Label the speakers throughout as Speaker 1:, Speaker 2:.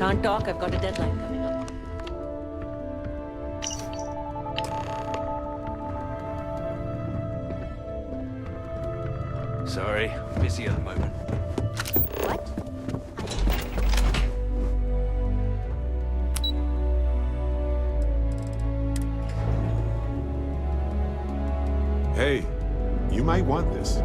Speaker 1: Can't talk, I've got a deadline coming up.
Speaker 2: Sorry, busy at the moment.
Speaker 3: What?
Speaker 4: Hey, you might want this.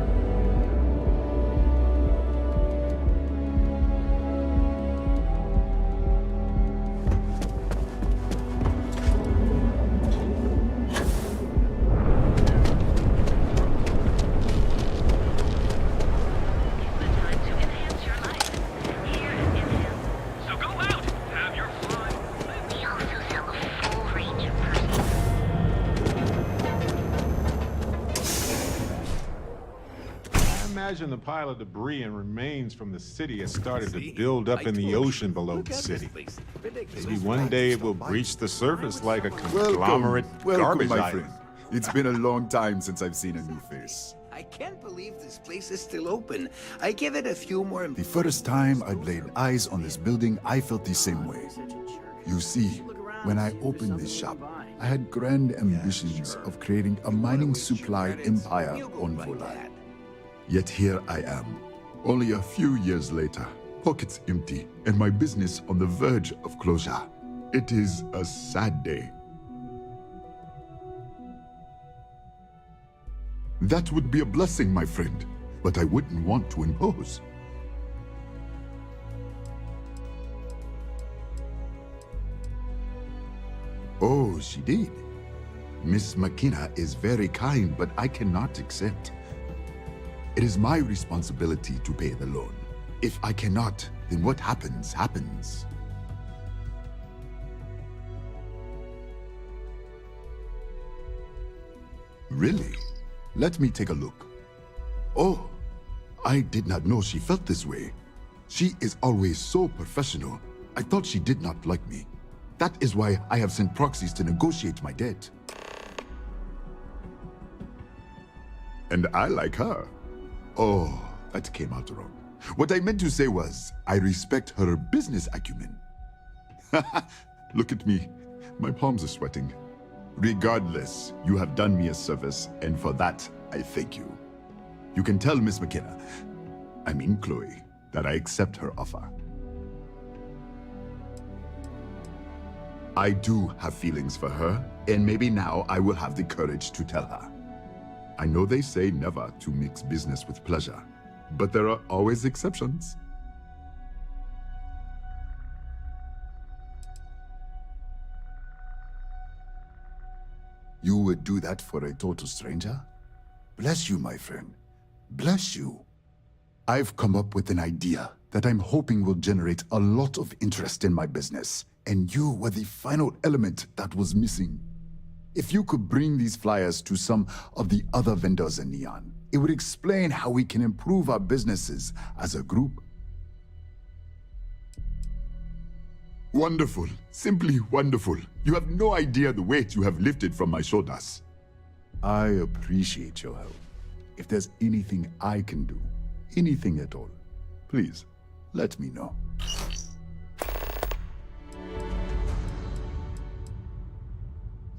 Speaker 4: Imagine the pile of debris and remains from the city has started to build up in the ocean below the city. Maybe one day it will breach the surface like a conglomerate garbage
Speaker 5: my
Speaker 4: island.
Speaker 5: friend. It's been a long time since I've seen a new face.
Speaker 2: I can't believe this place is still open. I give it a few more...
Speaker 5: The first time I laid eyes on this building, I felt the same way. You see, when I opened this shop, I had grand ambitions of creating a mining supply empire on Volai. Yet here I am, only a few years later, pockets empty, and my business on the verge of closure. It is a sad day. That would be a blessing, my friend, but I wouldn't want to impose. Oh, she did. Miss McKenna is very kind, but I cannot accept. It is my responsibility to pay the loan. If I cannot, then what happens, happens. Really? Let me take a look. Oh, I did not know she felt this way. She is always so professional. I thought she did not like me. That is why I have sent proxies to negotiate my debt. And I like her. Oh, that came out wrong. What I meant to say was, I respect her business acumen. Look at me. My palms are sweating. Regardless, you have done me a service, and for that, I thank you. You can tell Miss McKenna, I mean Chloe, that I accept her offer. I do have feelings for her, and maybe now I will have the courage to tell her. I know they say never to mix business with pleasure, but there are always exceptions. You would do that for a total stranger? Bless you, my friend. Bless you. I've come up with an idea that I'm hoping will generate a lot of interest in my business, and you were the final element that was missing. If you could bring these flyers to some of the other vendors in Neon, it would explain how we can improve our businesses as a group. Wonderful. Simply wonderful. You have no idea the weight you have lifted from my shoulders. I appreciate your help. If there's anything I can do, anything at all, please, let me know.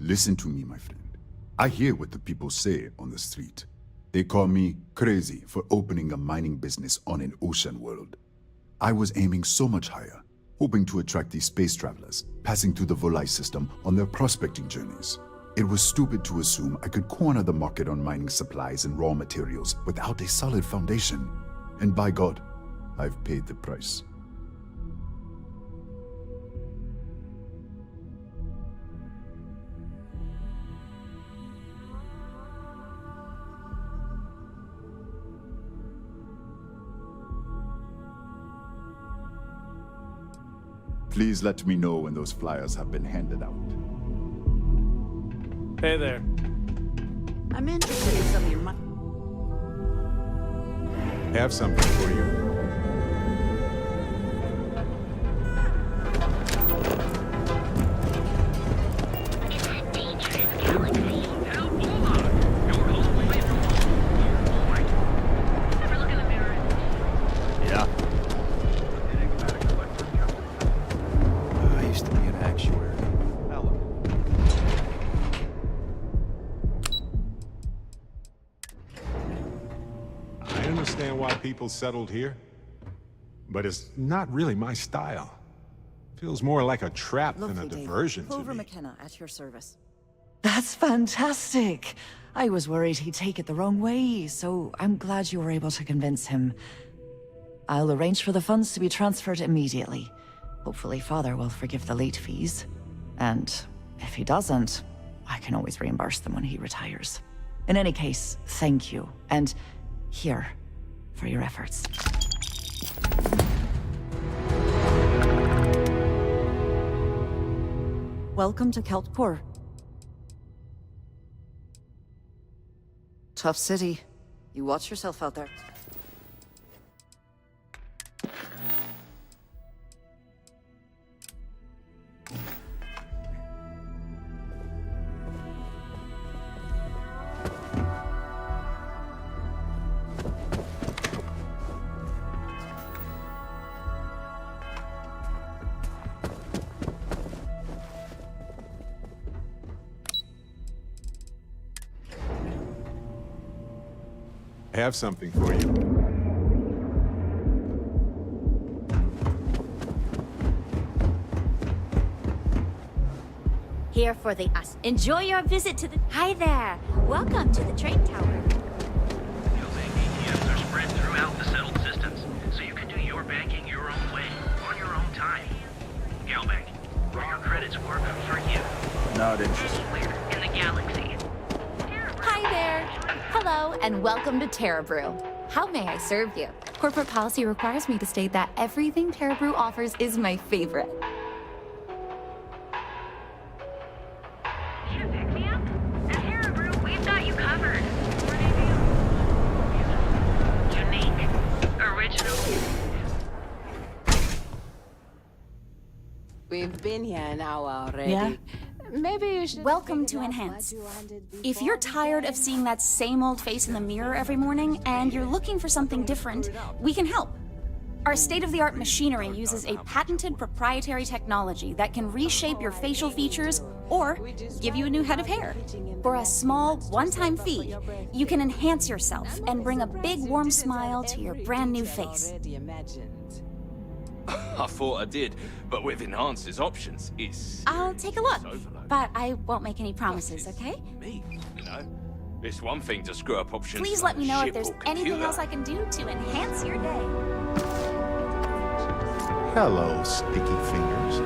Speaker 5: Listen to me, my friend. I hear what the people say on the street. They call me crazy for opening a mining business on an ocean world. I was aiming so much higher, hoping to attract these space travelers, passing through the Volai system on their prospecting journeys. It was stupid to assume I could corner the market on mining supplies and raw materials without a solid foundation. And by God, I've paid the price. Please let me know when those flyers have been handed out.
Speaker 6: Hey there.
Speaker 1: I'm interested in some of your money.
Speaker 4: Have something for you. understand why people settled here, but it's not really my style. Feels more like a trap than a
Speaker 3: Lovely day.
Speaker 4: diversion to
Speaker 3: Clover
Speaker 4: me.
Speaker 3: McKenna at your service.
Speaker 6: That's fantastic. I was worried he'd take it the wrong way, so I'm glad you were able to convince him. I'll arrange for the funds to be transferred immediately. Hopefully Father will forgive the late fees. And if he doesn't, I can always reimburse them when he retires. In any case, thank you. And here, for your efforts. Welcome to Keltport. Tough city. You watch yourself out there.
Speaker 4: I have something for you.
Speaker 7: Here for the us. Enjoy your visit to the... Hi there. Welcome to the trade tower.
Speaker 8: Galbank ATMs are spread throughout the settled systems, so you can do your banking your own way, on your own time. Galbank, where your credits work for you.
Speaker 2: Not interested.
Speaker 7: Anywhere in the galaxy. Hi there. Hello, and welcome to Terra Brew. How may I serve you? Corporate policy requires me to state that everything Terra Brew offers is my favorite.
Speaker 9: You pick me up? At Terra Brew, we've got you covered.
Speaker 7: Unique. Original.
Speaker 1: We've been here an hour already.
Speaker 6: Yeah?
Speaker 9: Maybe you should.
Speaker 7: Welcome to Enhance. If you're tired of seeing that same old face in the mirror every morning and you're looking for something different, we can help. Our state-of-the-art machinery uses a patented proprietary technology that can reshape your facial features or give you a new head of hair. For a small, one-time fee, you can enhance yourself and bring a big, warm smile to your brand new face.
Speaker 8: I thought I did, but with Enhance's options, it's...
Speaker 7: I'll take a look,
Speaker 8: overload.
Speaker 7: but I won't make any promises, okay?
Speaker 8: Me, you know? It's one thing to screw up options.
Speaker 7: Please
Speaker 8: on
Speaker 7: let me
Speaker 8: a
Speaker 7: know if
Speaker 8: ship
Speaker 7: there's
Speaker 8: or
Speaker 7: anything
Speaker 8: computer.
Speaker 7: else I can do to enhance your day.
Speaker 4: Hello, sticky fingers.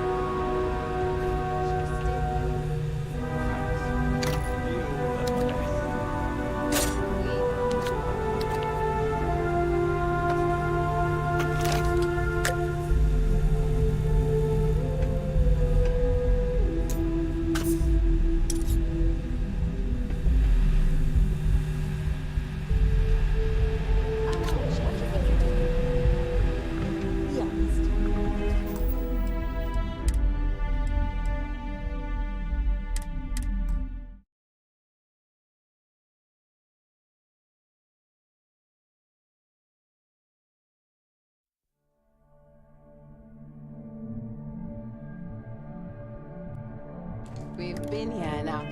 Speaker 1: We've been here an hour.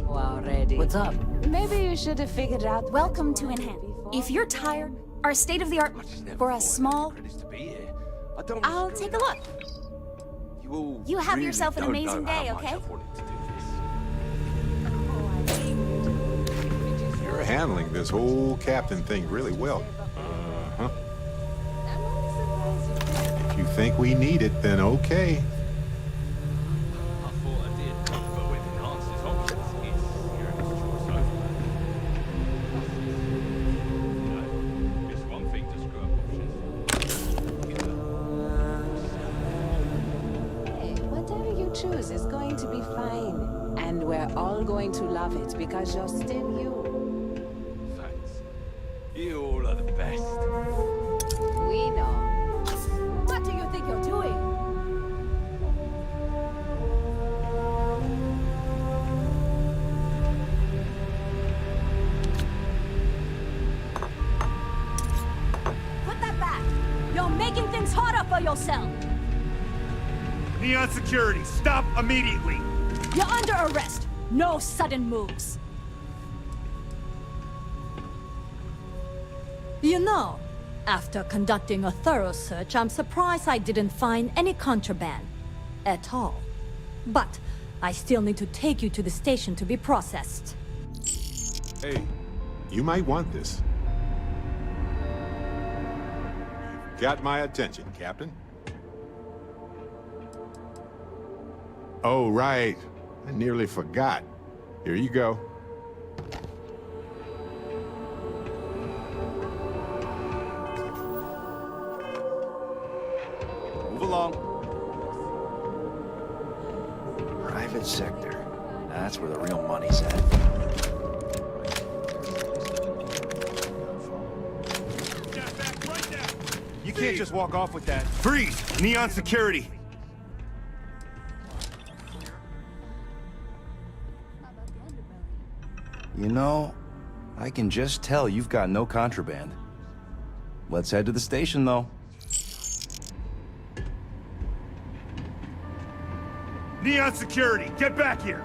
Speaker 1: Already.
Speaker 6: What's up?
Speaker 9: Maybe you should have figured out.
Speaker 7: Welcome to Enhance. If you're tired, our state-of-the-art
Speaker 8: I just never
Speaker 7: for a
Speaker 8: thought I'd
Speaker 7: small...
Speaker 8: have credits to be here. I don't
Speaker 7: I'll
Speaker 8: screw
Speaker 7: take
Speaker 8: it
Speaker 7: a
Speaker 8: up.
Speaker 7: look.
Speaker 8: You all
Speaker 7: You have
Speaker 8: really
Speaker 7: yourself an
Speaker 8: don't
Speaker 7: amazing
Speaker 8: know how
Speaker 7: day,
Speaker 8: much
Speaker 7: okay?
Speaker 8: I've wanted to do this.
Speaker 4: You're handling this whole captain thing really well. Uh-huh. If you think we need it, then okay.
Speaker 8: I thought I did, but with Enhance's options, it's your choice overload. You know, it's one thing to screw up options.
Speaker 9: Hey, whatever you choose is going to be fine. And we're all going to love it because you're still you.
Speaker 8: Thanks. You all are the best.
Speaker 9: We know.
Speaker 7: What do you think you're doing? Put that back. You're making things
Speaker 3: things harder for yourself!
Speaker 10: Neon Security, stop immediately!
Speaker 3: You're under arrest. No sudden moves. You know, after conducting a thorough search, I'm surprised I didn't find any contraband. At all. But I still need to take you to the station to be processed.
Speaker 4: Hey, you might want this. Got my attention, Captain. Oh, right. I nearly forgot. Here you go.
Speaker 10: Move along.
Speaker 11: Private sector. That's where the real money's at.
Speaker 10: You can't just walk off with that. Freeze! Neon Security!
Speaker 11: You know, I can just tell you've got no contraband. Let's head to the station, though.
Speaker 10: Neon Security, get back here!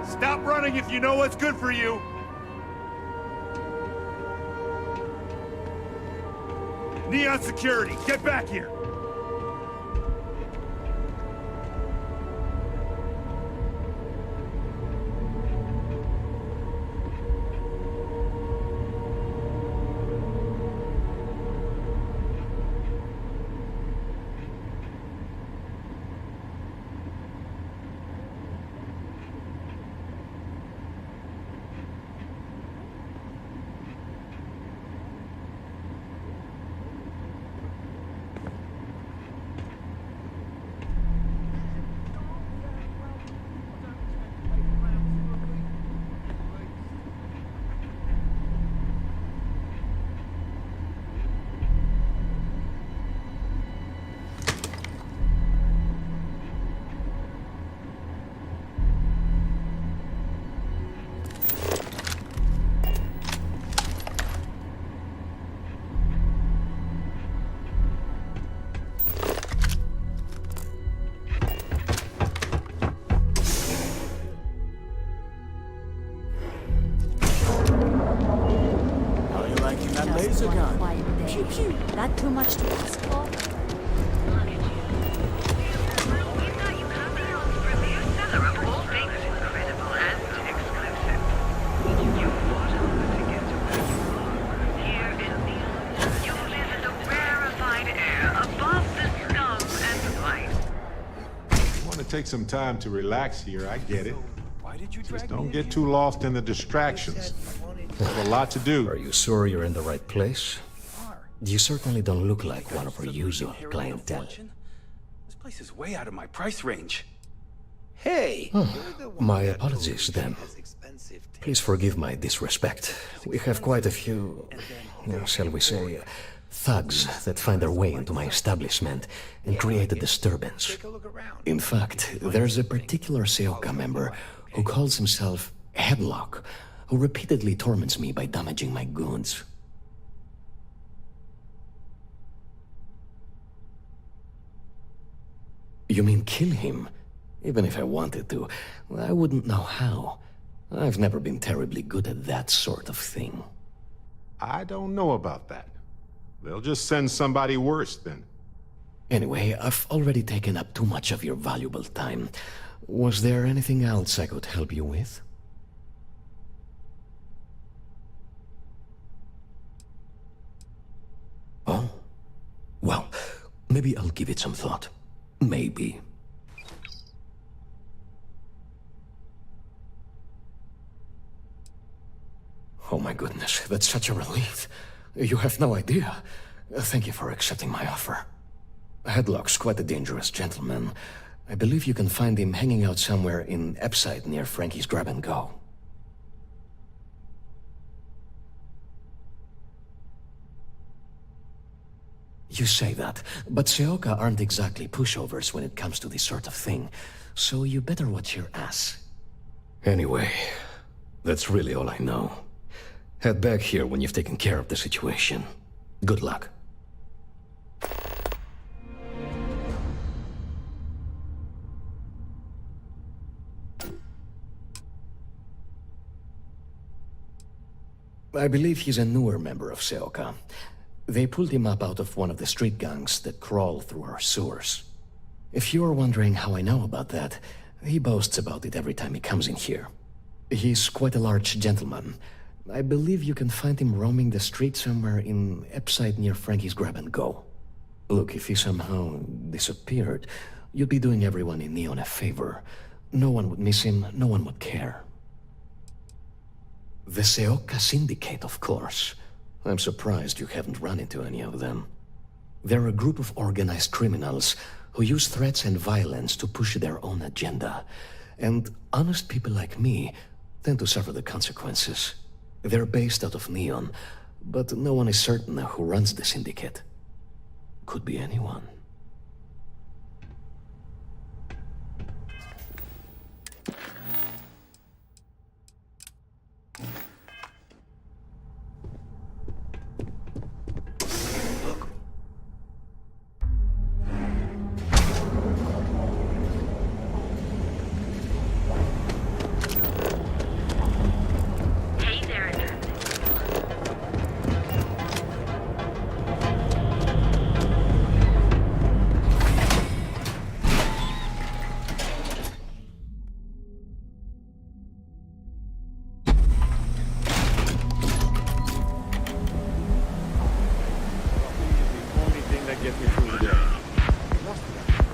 Speaker 10: Stop running if you know what's good for you! Neon Security, get back here!
Speaker 3: Pew pew. That too much to ask for?
Speaker 4: Take some time to relax here, I get it. Just don't get too lost in the distractions. There's a lot to do.
Speaker 12: Are you sure you're in the right place? You certainly don't look like one of our usual clientele.
Speaker 2: This place is way out of my price range. Hey!
Speaker 12: My apologies, then. Please forgive my disrespect. We have quite a few, shall we say, thugs that find their way into my establishment and create a disturbance. In fact, there's a particular Seoka member who calls himself Headlock, who repeatedly torments me by damaging my goods. You mean kill him? Even if I wanted to, I wouldn't know how. I've never been terribly good at that sort of thing.
Speaker 4: I don't know about that. They'll just send somebody worse, then.
Speaker 12: Anyway, I've already taken up too much of your valuable time. Was there anything else I could help you with? Oh? Well, maybe I'll give it some thought. Maybe. Oh my goodness, that's such a relief. You have no idea. Thank you for accepting my offer. Headlock's quite a dangerous gentleman. I believe you can find him hanging out somewhere in Epside near Frankie's Grab and Go. You say that, but Seoka aren't exactly pushovers when it comes to this sort of thing, so you better watch your ass. Anyway, that's really all I know. Head back here when you've taken care of the situation. Good luck. I believe he's a newer member of Seoka. They pulled him up out of one of the street gangs that crawl through our sewers. If you're wondering how I know about that, he boasts about it every time he comes in here. He's quite a large gentleman. I believe you can find him roaming the street somewhere in Epside near Frankie's Grab and Go. Look, if he somehow disappeared, you'd be doing everyone in Neon a favor. No one would miss him, no one would care. The Seoka Syndicate, of course. I'm surprised you haven't run into any of them. They're a group of organized criminals who use threats and violence to push their own agenda. And honest people like me tend to suffer the consequences. They're based out of Neon, but no one is certain who runs the Syndicate. Could be anyone.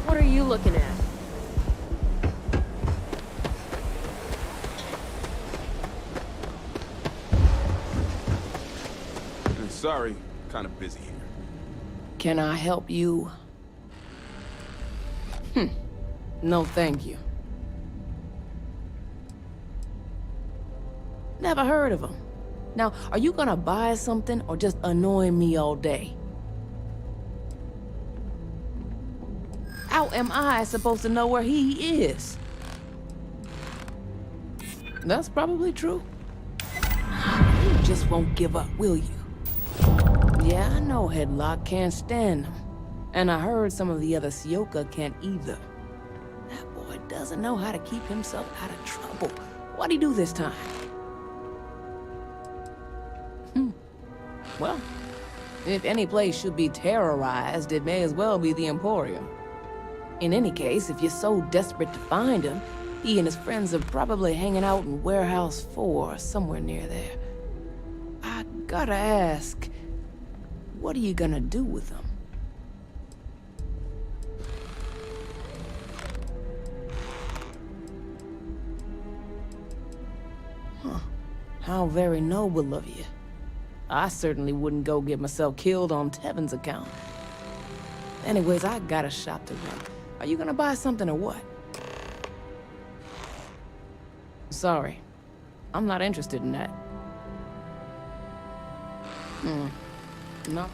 Speaker 1: What are you looking at?
Speaker 2: Sorry, kind of busy here.
Speaker 1: Can I help you? No, thank you. Never heard of them. Now, are you gonna buy something or just annoy me all day? How am I supposed to know where he is? That's probably true. You just won't give up, will you? Yeah, I know Headlock can't stand him. And I heard some of the other Seoka can't either. That boy doesn't know how to keep himself out of trouble. What'd he do this time? Well, if any place should be terrorized, it may as well be the Emporium. In any case, if you're so desperate to find him, he and his friends are probably hanging out in Warehouse 4 or somewhere near there. I gotta ask, what are you gonna do with them? Huh. How very noble of you. I certainly wouldn't go get myself killed on Tevin's account. Anyways, I got a shop to run. Are you gonna buy something or what? Sorry. I'm not interested in that. No.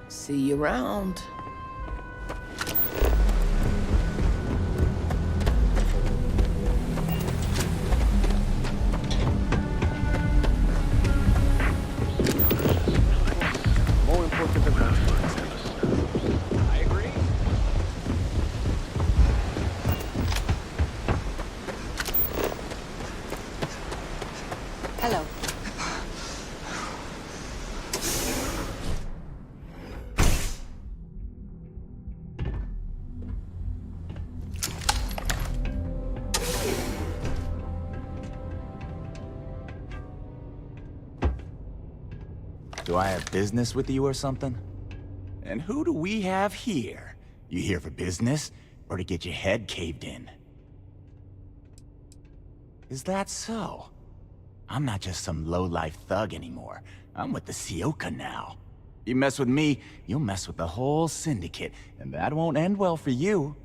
Speaker 1: See you around.
Speaker 10: More important than that. I agree.
Speaker 9: Hello.
Speaker 13: Do I have business with you or something? And who do we have here? You here for business, or to get your head caved in? Is that so? I'm not just some low-life thug anymore. I'm with the Seoka now. You mess with me, you'll mess with the whole syndicate, and that won't end well for you.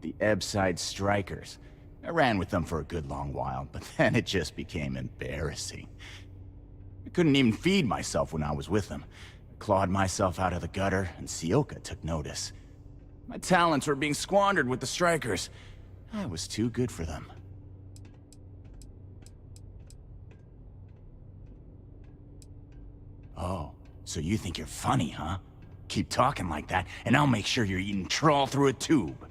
Speaker 13: The Ebside Strikers. I ran with them for a good long while, but then it just became embarrassing. I couldn't even feed myself when I was with them. I clawed myself out of the gutter, and Seoka took notice. My talents were being squandered with the strikers. I was too good for them. Oh, so you think you're funny, huh? Keep talking like that, and I'll make sure you're eating trawl through a tube.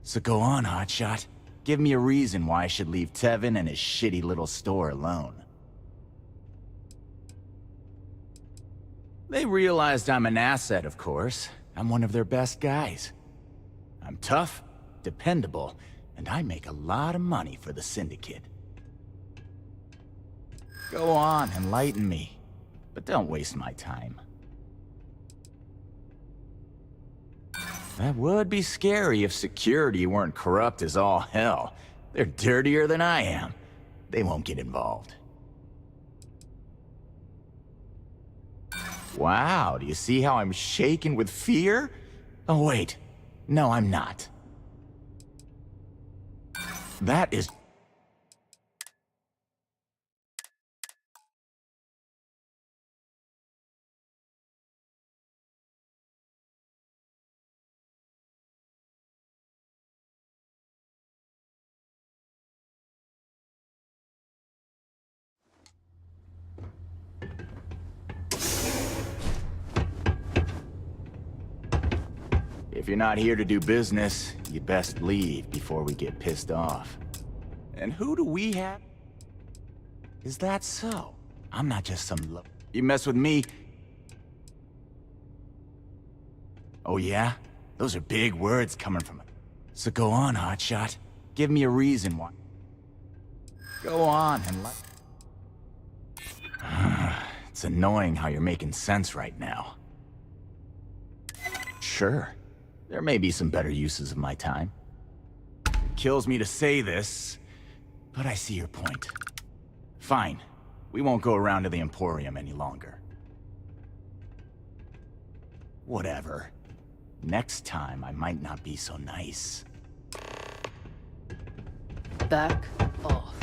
Speaker 13: So go on, hotshot. Give me a reason why I should leave Tevin and his shitty little store alone. They realized I'm an asset, of course. I'm one of their best guys. I'm tough, dependable, and I make a lot of money for the Syndicate. Go on, enlighten me. But don't waste my time. That would be scary if security weren't corrupt as all hell. They're dirtier than I am. They won't get involved. Wow, do you see how I'm shaking with fear? Oh wait, no I'm not. That is... If you're not here to do business, you'd best leave before we get pissed off. And who do we have? Is that so? I'm not just some You mess with me... Oh yeah? Those are big words coming from it. So go on, hotshot. Give me a reason why. Go on and It's annoying how you're making sense right now. Sure. There may be some better uses of my time. It kills me to say this, but I see your point. Fine. We won't go around to the Emporium any longer. Whatever. Next time, I might not be so nice.
Speaker 1: Back off.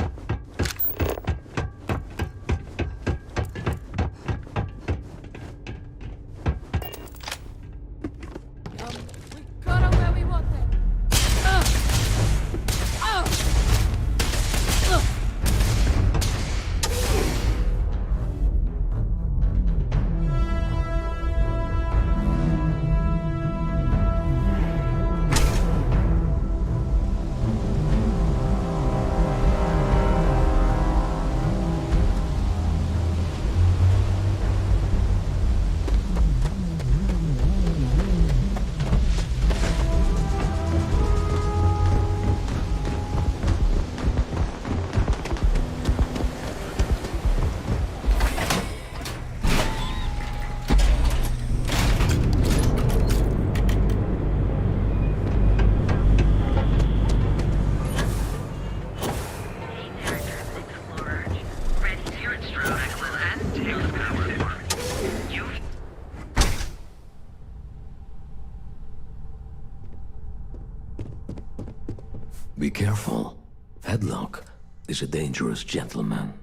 Speaker 12: Be careful. Headlock is a dangerous gentleman.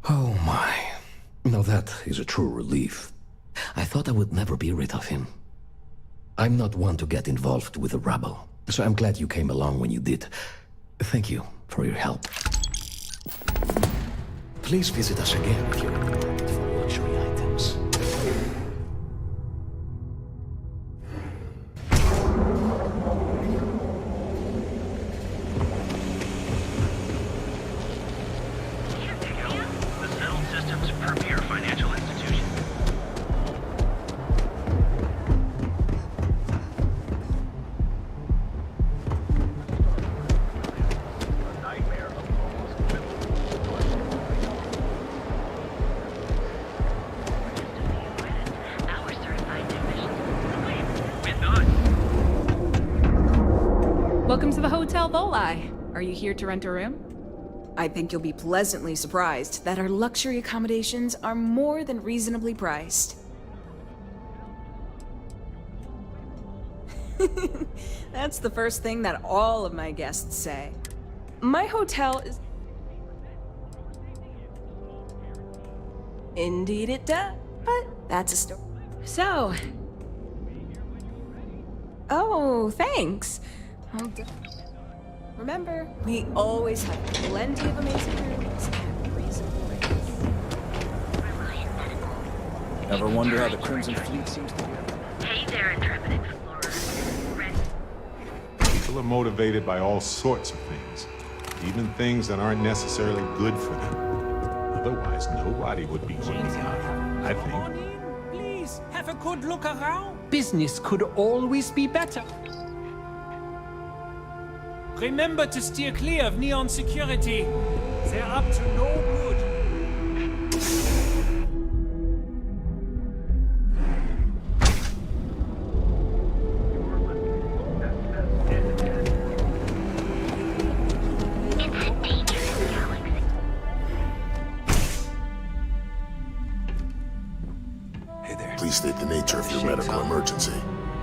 Speaker 12: Oh my. Now that is a true relief. I thought I would never be rid of him. I'm not one to get involved with the rabble, so I'm glad you came along when you did. Thank you for your help. Please visit us again if you're in the market for luxury items.
Speaker 8: The settled system's premier financial institution.
Speaker 14: Welcome to the Hotel Volai. Are you here to rent a room?
Speaker 15: I think you'll be pleasantly surprised that our luxury accommodations are more than reasonably priced. That's the first thing that all of my guests say. My hotel is... Indeed it does, but that's a story.
Speaker 14: So,
Speaker 15: Oh, thanks. Remember, we always have plenty of amazing rooms and reasonable rates.
Speaker 11: Ever wonder how the Crimson Fleet seems to be?
Speaker 8: Hey there, intrepid explorer.
Speaker 4: People are motivated by all sorts of things, even things that aren't necessarily good for them. Otherwise, nobody would be working out, I think.
Speaker 16: Please, have a good look around. Business could always be better. Remember to steer clear of Neon security. They're up to no good.
Speaker 2: Hey there.
Speaker 17: Please state the nature of your medical emergency.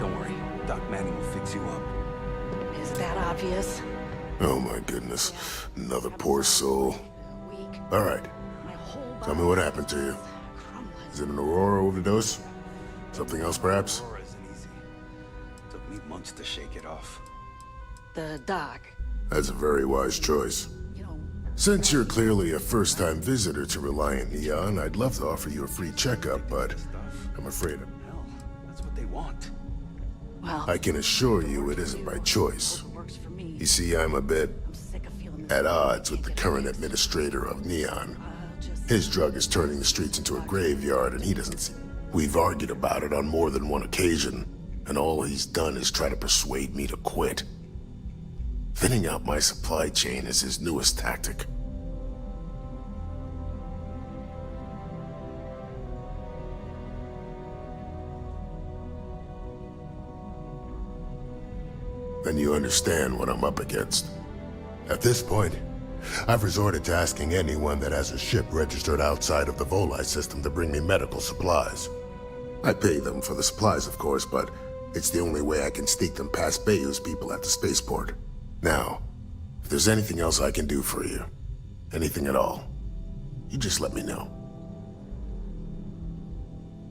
Speaker 2: Don't worry. Doc Manning will fix you up.
Speaker 6: Is that obvious?
Speaker 17: Oh my goodness. Another poor soul. All right. Tell me what happened to you. Is it an Aurora overdose? Something else, perhaps?
Speaker 2: Aurora isn't easy. Took me months to shake it off.
Speaker 6: The doc.
Speaker 17: That's a very wise choice. Since you're clearly a first-time visitor to Reliant Neon, I'd love to offer you a free checkup, but I'm afraid
Speaker 2: Hell, that's what they want.
Speaker 6: Well,
Speaker 17: I can assure you it isn't by choice. You see, I'm a bit at odds with the current administrator of Neon. His drug is turning the streets into a graveyard, and he doesn't see. We've argued about it on more than one occasion, and all he's done is try to persuade me to quit. Thinning out my supply chain is his newest tactic. Then you understand what I'm up against. At this point, I've resorted to asking anyone that has a ship registered outside of the Volii system to bring me medical supplies. I pay them for the supplies, of course, but it's the only way I can sneak them past Bayou's people at the spaceport. Now, if there's anything else I can do for you, anything at all, you just let me know.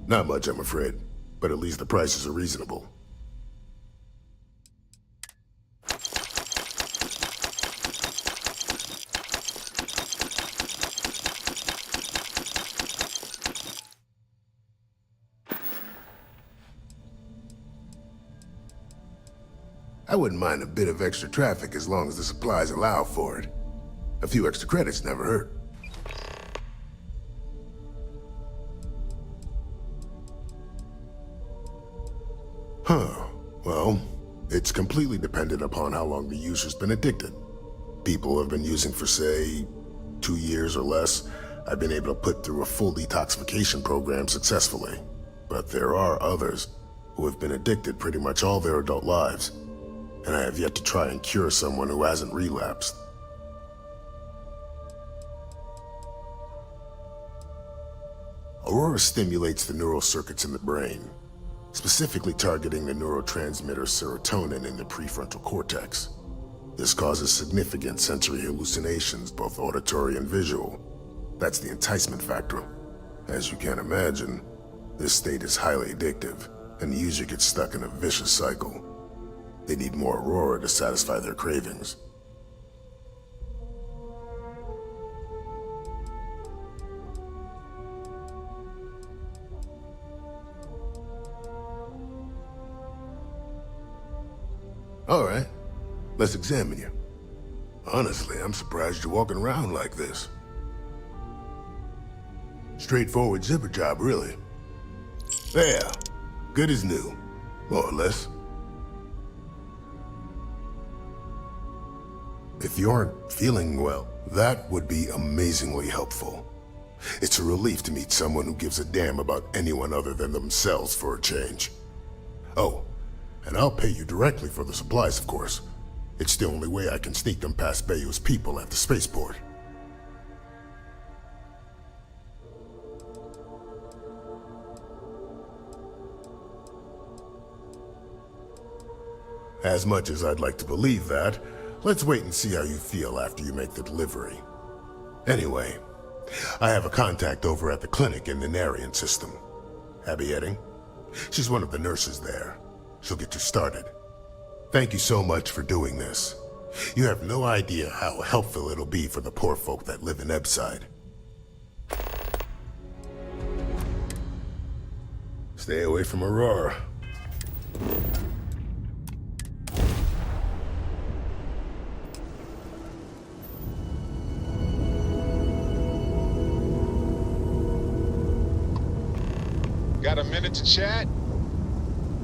Speaker 17: Not much, I'm afraid, but at least the prices are reasonable. I wouldn't mind a bit of extra traffic as long as the supplies allow for it. A few extra credits never hurt. Huh. Well, it's completely dependent upon how long the user's been addicted. People have been using for, say, 2 years or less. I've been able to put through a full detoxification program successfully. But there are others who have been addicted pretty much all their adult lives. And I have yet to try and cure someone who hasn't relapsed. Aurora stimulates the neural circuits in the brain, specifically targeting the neurotransmitter serotonin in the prefrontal cortex. This causes significant sensory hallucinations, both auditory and visual. That's the enticement factor. As you can imagine, this state is highly addictive, and the user gets stuck in a vicious cycle. They need more Aurora to satisfy their cravings. All right, let's examine you. Honestly, I'm surprised you're walking around like this. Straightforward zipper job, really. Yeah, good as new, more or less. If you aren't feeling well, that would be amazingly helpful. It's a relief to meet someone who gives a damn about anyone other than themselves for a change. Oh, and I'll pay you directly for the supplies, of course. It's the only way I can sneak them past Bayou's people at the spaceport. As much as I'd like to believe that, let's wait and see how you feel after you make the delivery. Anyway, I have a contact over at the clinic in the Narian system. Abby Edding? She's one of the nurses there. She'll get you started. Thank you so much for doing this. You have no idea how helpful it'll be for the poor folk that live in Ebside. Stay away from Aurora.
Speaker 4: Got a minute to chat?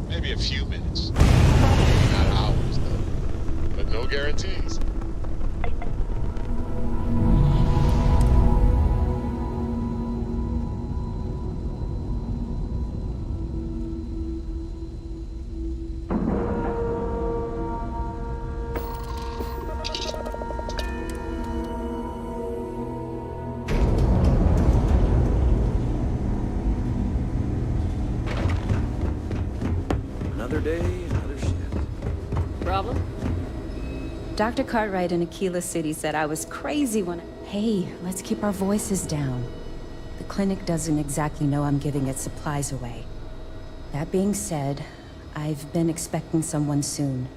Speaker 4: Maybe a few minutes. Not hours, though. But no guarantees.
Speaker 11: Another day, another shift.
Speaker 9: Problem? Dr. Cartwright in Aquila City said I was crazy when Hey, let's keep our voices down. The clinic doesn't exactly know I'm giving its supplies away. That being said, I've been expecting someone soon.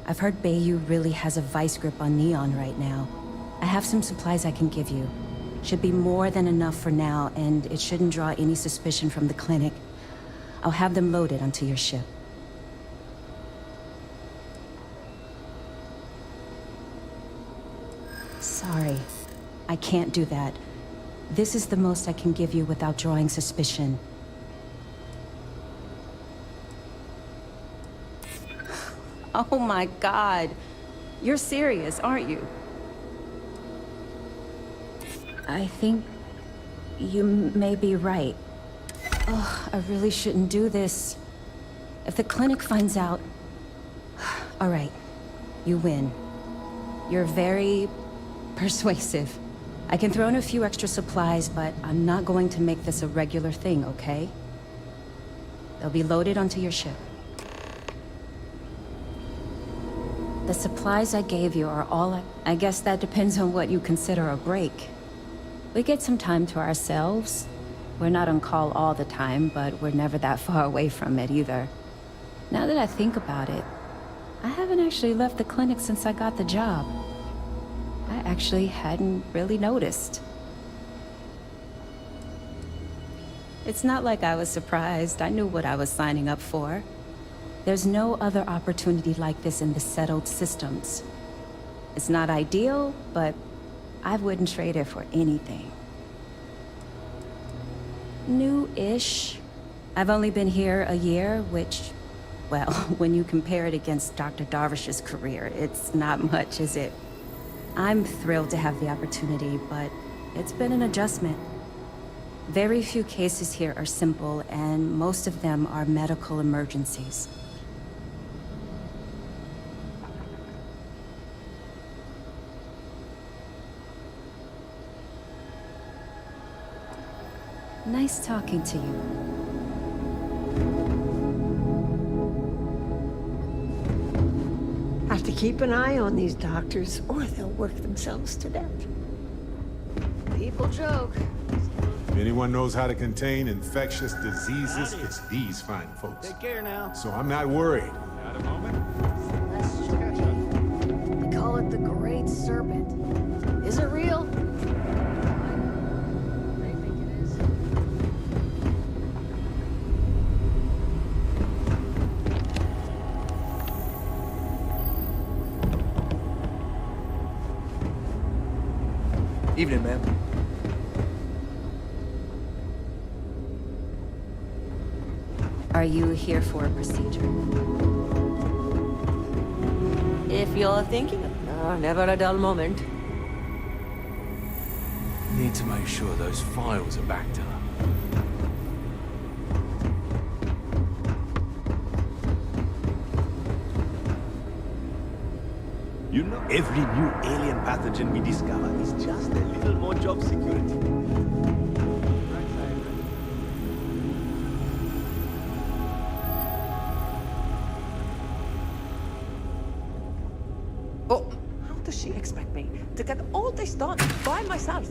Speaker 9: I've heard Bayou really has a vice grip on Neon right now. I have some supplies I can give you. Should be more than enough for now, and it shouldn't draw any suspicion from the clinic. I'll have them loaded onto your ship. Sorry, I can't do that. This is the most I can give you without drawing suspicion. Oh my God. You're serious, aren't you? I think you may be right. Oh, I really shouldn't do this. If the clinic finds out... All right, you win. You're very persuasive. I can throw in a few extra supplies, but I'm not going to make this a regular thing, okay? They'll be loaded onto your ship. The supplies I gave you are all I guess that depends on what you consider a break. We get some time to ourselves. We're not on call all the time, but we're never that far away from it either. Now that I think about it, I haven't actually left the clinic since I got the job. I actually hadn't really noticed. It's not like I was surprised. I knew what I was signing up for. There's no other opportunity like this in the settled systems. It's not ideal, but I wouldn't trade it for anything. New-ish. I've only been here a year, which, well, when you compare it against Dr. Darvish's career, it's not much, is it? I'm thrilled to have the opportunity, but it's been an adjustment. Very few cases here are simple, and most of them are medical emergencies. Nice talking to you.
Speaker 18: Have to keep an eye on these doctors, or they'll work themselves to death. People joke.
Speaker 4: If anyone knows how to contain infectious diseases, it's these fine folks.
Speaker 16: Take care now.
Speaker 4: So I'm not worried.
Speaker 16: Got a moment?
Speaker 18: They call it the Great Serpent. Is it real? They think it is.
Speaker 11: Evening, ma'am.
Speaker 9: Are you here for a procedure?
Speaker 18: If you're thinking of... No, never a dull moment.
Speaker 2: Need to make sure those files are backed up.
Speaker 19: You know, every new alien pathogen we discover is just a little more job security.
Speaker 18: Oh, how does she expect me to get all this done by myself?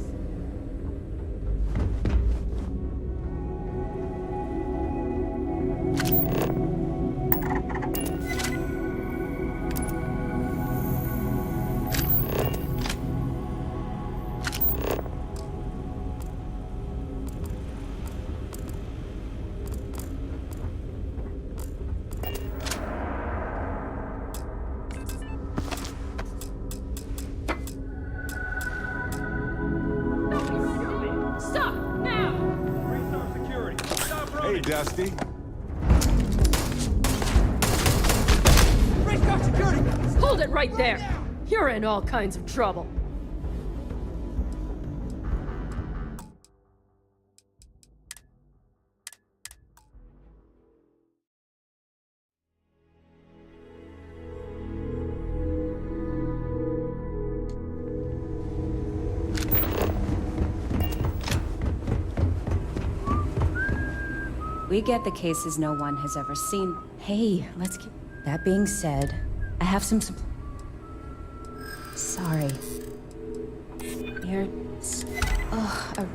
Speaker 4: Dusty.
Speaker 20: Hold it right there! You're in all kinds of trouble.
Speaker 9: We get the cases no one has ever seen. Hey, let's keep... That being said, I have some... Sorry. Here... Oh,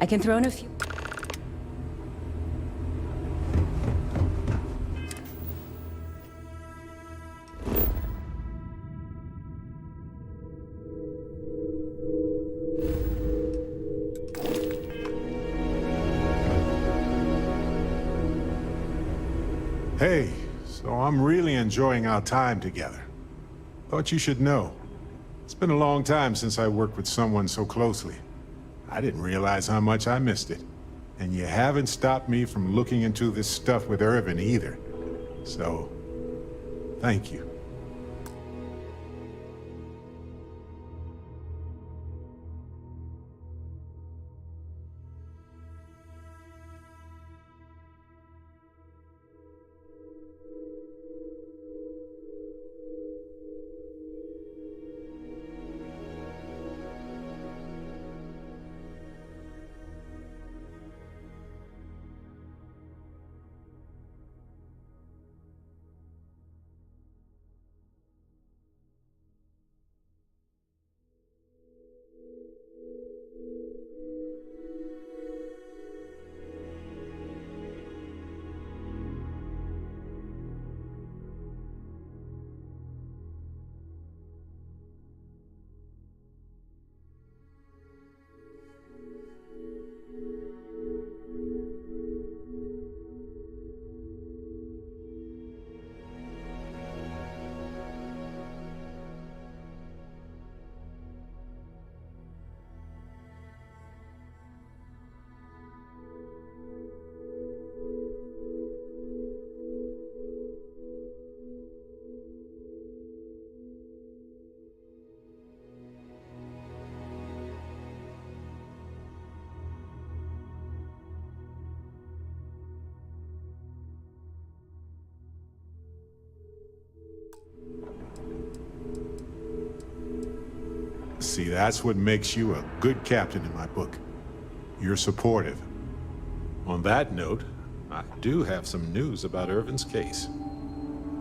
Speaker 9: I can throw in a few...
Speaker 4: Hey, so I'm really enjoying our time together. Thought you should know. It's been a long time since I worked with someone so closely. I didn't realize how much I missed it. And you haven't stopped me from looking into this stuff with Irvin either. So, thank you. See, that's what makes you a good captain in my book. You're supportive. On that note, I do have some news about Irvin's case.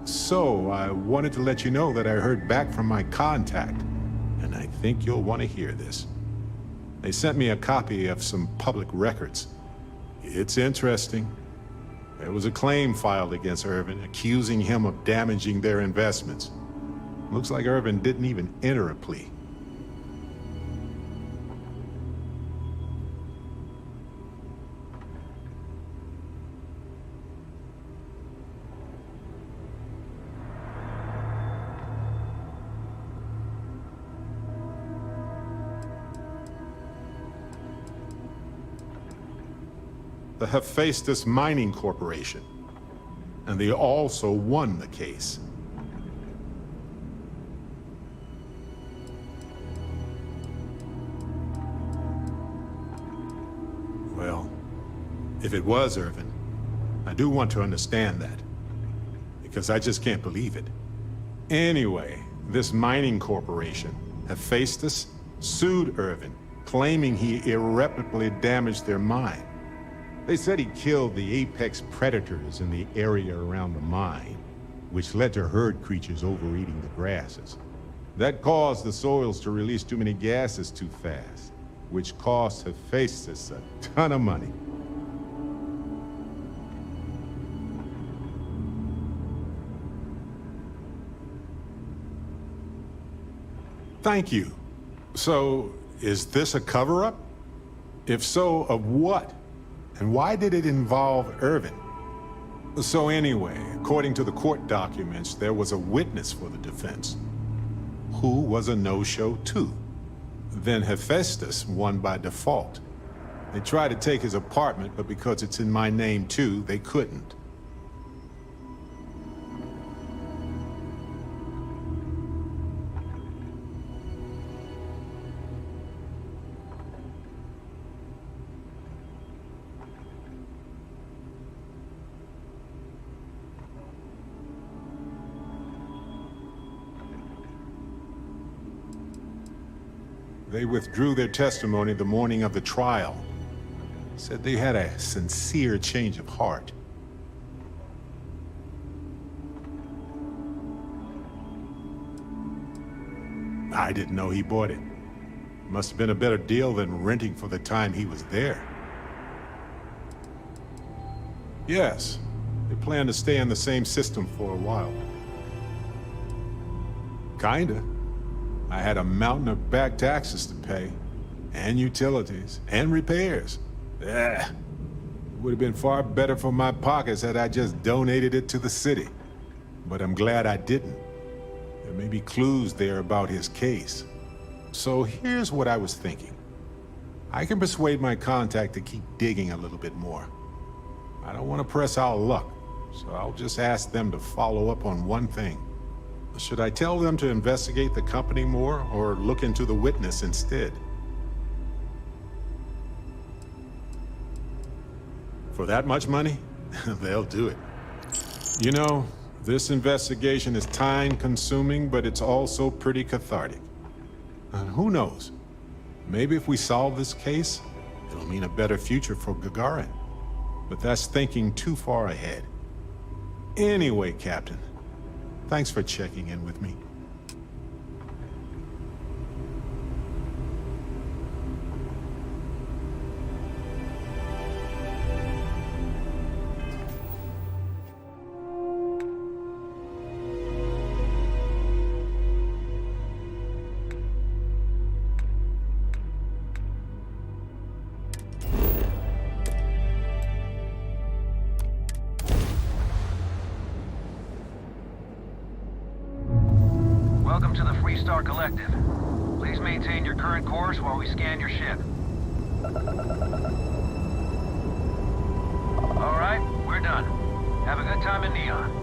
Speaker 4: So, I wanted to let you know that I heard back from my contact, and I think you'll want to hear this. They sent me a copy of some public records. It's interesting. There was a claim filed against Irvin, accusing him of damaging their investments. Looks like Irvin didn't even enter a plea. The Hephaestus Mining Corporation, and they also won the case. Well, if it was Irvin, I do want to understand that, because I just can't believe it. Anyway, this mining corporation, Hephaestus, sued Irvin, claiming he irreparably damaged their mine. They said he killed the apex predators in the area around the mine, which led to herd creatures overeating the grasses. That caused the soils to release too many gases too fast, which cost Hephaestus a ton of money. Thank you. So, is this a cover-up? If so, of what? And why did it involve Irvin? So anyway, according to the court documents, there was a witness for the defense, who was a no-show too. Then Hephaestus won by default. They tried to take his apartment, but because it's in my name too, they couldn't. They withdrew their testimony the morning of the trial. Said they had a sincere change of heart. I didn't know he bought it. Must have been a better deal than renting for the time he was there. Yes, they plan to stay in the same system for a while. Kinda. I had a mountain of back taxes to pay, and utilities, and repairs. It would have been far better for my pockets had I just donated it to the city. But I'm glad I didn't. There may be clues there about his case. So here's what I was thinking. I can persuade my contact to keep digging a little bit more. I don't want to press our luck, so I'll just ask them to follow up on one thing. Should I tell them to investigate the company more, or look into the witness instead? For that much money? They'll do it. You know, this investigation is time-consuming, but it's also pretty cathartic. And who knows? Maybe if we solve this case, it'll mean a better future for Gagarin. But that's thinking too far ahead. Anyway, Captain, thanks for checking in with me.
Speaker 8: Welcome to the Freestar Collective. Please maintain your current course while we scan your ship. All right, we're done. Have a good time in Neon.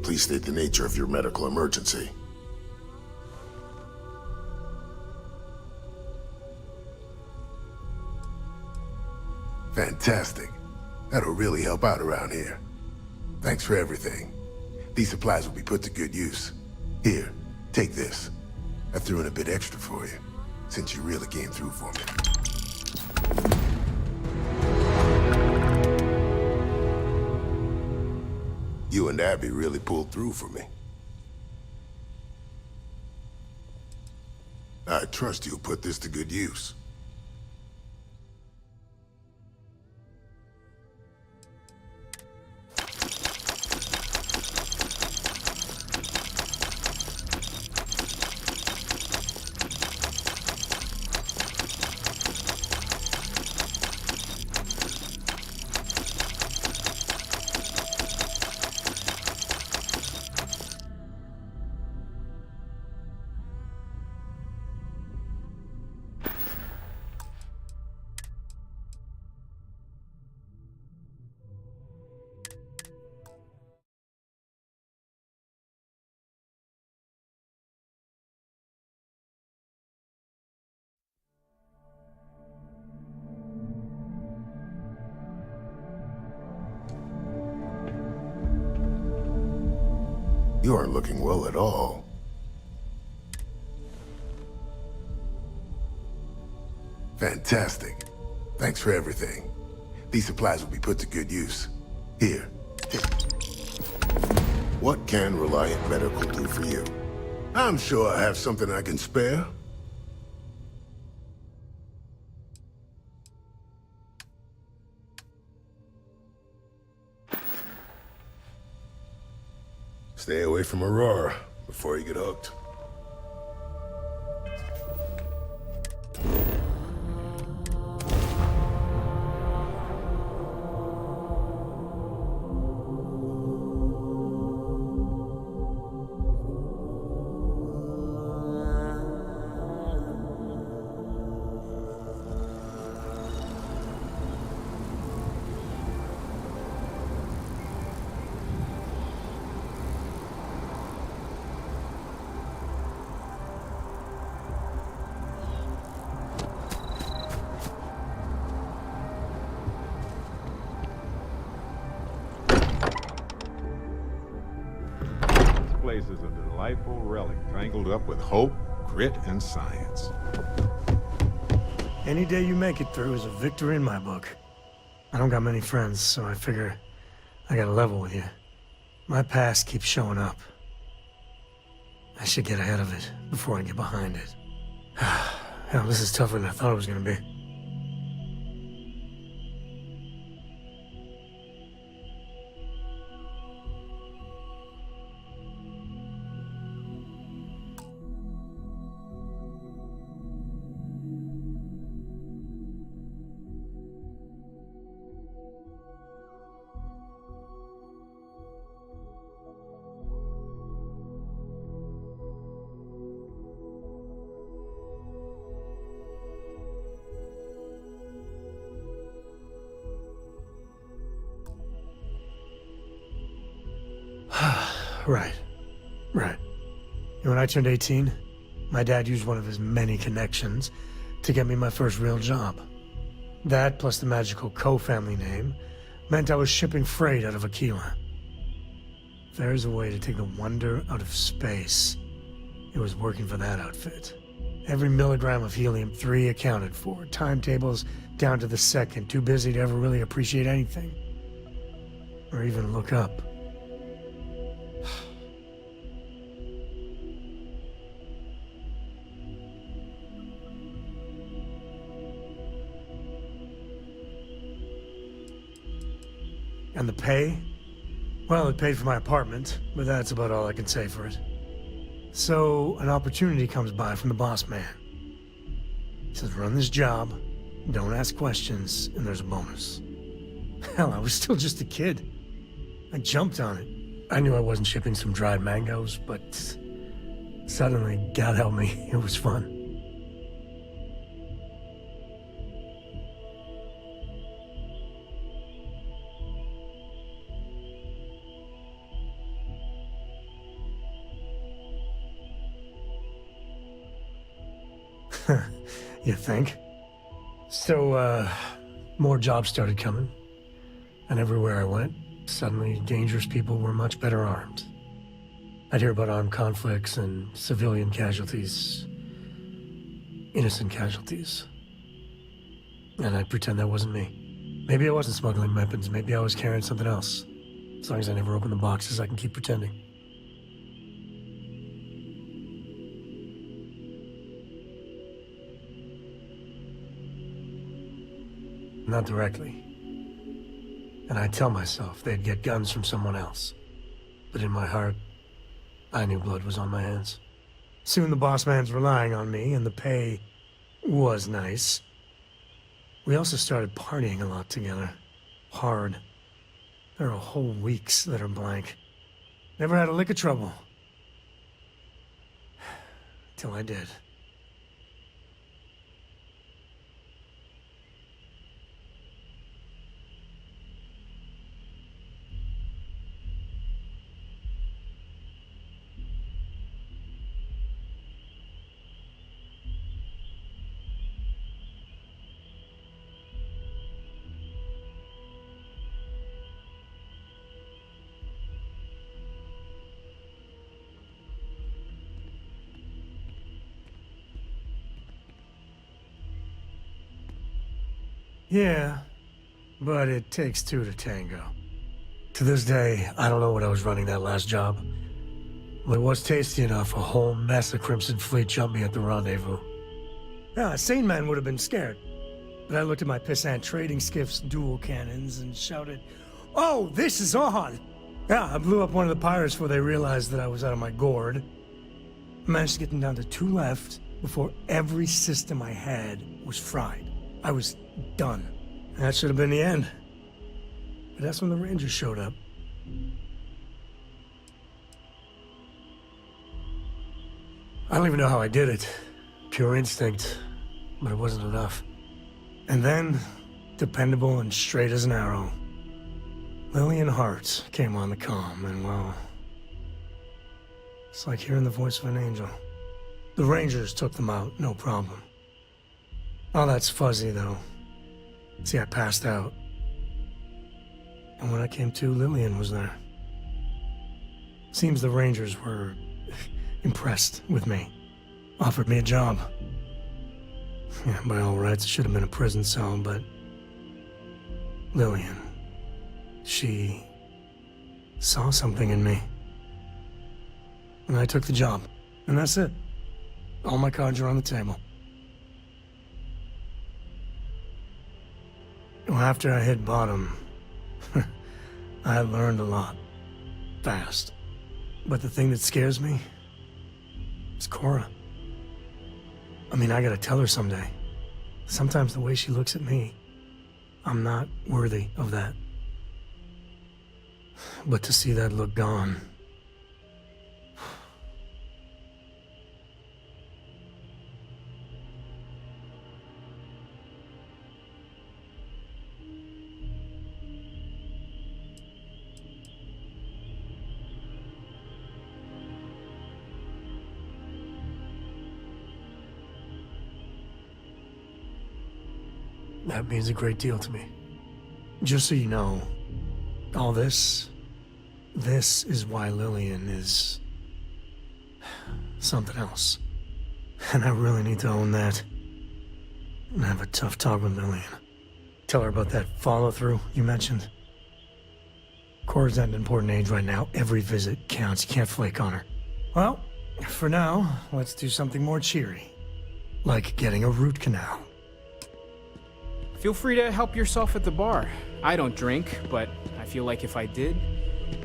Speaker 17: Please state the nature of your medical emergency. Fantastic. That'll really help out around here. Thanks for everything. These supplies will be put to good use. Here, take this. I threw in a bit extra for you, since you really came through for me. You and Abby really pulled through for me. I trust you'll put this to good use. You aren't looking well at all. Fantastic. Thanks for everything. These supplies will be put to good use. Here. What can Reliant Medical do for you? I'm sure I have something I can spare. Stay away from Aurora before you get hooked.
Speaker 4: This place is a delightful relic tangled up with hope, grit, and science.
Speaker 21: Any day you make it through is a victory in my book. I don't got many friends, so I figure I gotta level with you. My past keeps showing up. I should get ahead of it before I get behind it. Hell, this is tougher than I thought it was gonna be. Right. When I turned 18, my dad used one of his many connections to get me my first real job. That, plus the magical co-family name, meant I was shipping freight out of Aquila. If there's a way to take the wonder out of space, it was working for that outfit. Every milligram of helium-3 accounted for, timetables down to the second, too busy to ever really appreciate anything. Or even look up. And the pay? Well, it paid for my apartment, but that's about all I can say for it. So, an opportunity comes by from the boss man. He says, run this job, don't ask questions, and there's a bonus. Hell, I was still just a kid. I jumped on it. I knew I wasn't shipping some dried mangoes, but suddenly, God help me, it was fun. You think? So, more jobs started coming. And everywhere I went, suddenly dangerous people were much better armed. I'd hear about armed conflicts and civilian casualties. Innocent casualties. And I'd pretend that wasn't me. Maybe I wasn't smuggling weapons, maybe I was carrying something else. As long as I never open the boxes, I can keep pretending. Not directly. And I tell myself they'd get guns from someone else. But in my heart, I knew blood was on my hands. Soon the boss man's relying on me, and the pay was nice. We also started partying a lot together. Hard. There are whole weeks that are blank. Never had a lick of trouble. Till I did. Yeah, but it takes two to tango. To this day, I don't know what I was running that last job. But it was tasty enough, a whole mess of Crimson Fleet jumped me at the rendezvous. Yeah, a sane man would have been scared. But I looked at my pissant trading skiff's dual cannons and shouted, "Oh, this is on!" Yeah, I blew up one of the pirates before they realized that I was out of my gourd. I managed to get them down to 2 left before every system I had was fried. I was done. That should have been the end. But that's when the Rangers showed up. I don't even know how I did it. Pure instinct, but it wasn't enough. And then, dependable and straight as an arrow, Lillian Hart came on the comm, and well, it's like hearing the voice of an angel. The Rangers took them out, no problem. All that's fuzzy, though. See, I passed out. And when I came to, Lillian was there. Seems the Rangers were impressed with me. Offered me a job. Yeah, by all rights, it should have been a prison cell, but Lillian, she saw something in me. And I took the job. And that's it. All my cards are on the table. Well, after I hit bottom, I learned a lot. Fast. But the thing that scares me is Cora. I mean, I gotta tell her someday. Sometimes the way she looks at me, I'm not worthy of that. But to see that look gone... That means a great deal to me. Just so you know, all this is why Lillian is something else. And I really need to own that. And have a tough talk with Lillian. Tell her about that follow-through you mentioned. Cora's at an important age right now. Every visit counts. You can't flake on her. Well, for now, let's do something more cheery. Like getting a root canal.
Speaker 5: Feel free to help yourself at the bar. I don't drink, but I feel like if I did,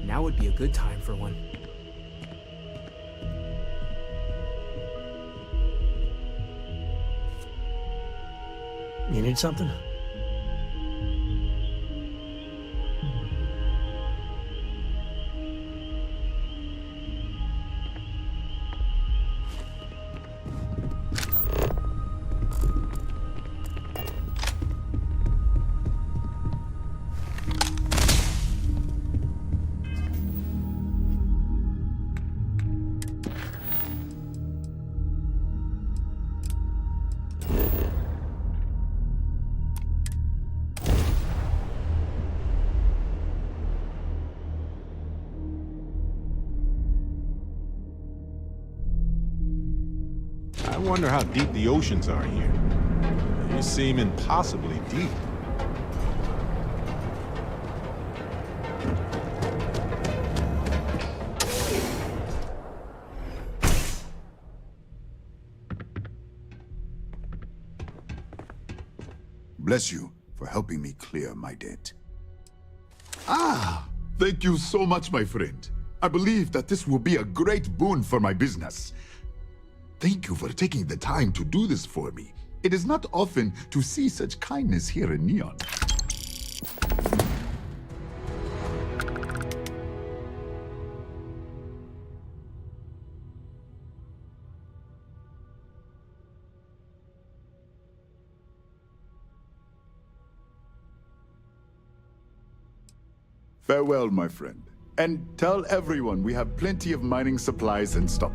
Speaker 5: now would be a good time for one.
Speaker 21: You need something?
Speaker 4: I wonder how deep the oceans are here. They seem impossibly deep.
Speaker 7: Bless you for helping me clear my debt. Ah, thank you so much, my friend. I believe that this will be a great boon for my business. Thank you for taking the time to do this for me. It is not often to see such kindness here in Neon. Farewell, my friend. And tell everyone we have plenty of mining supplies in stock.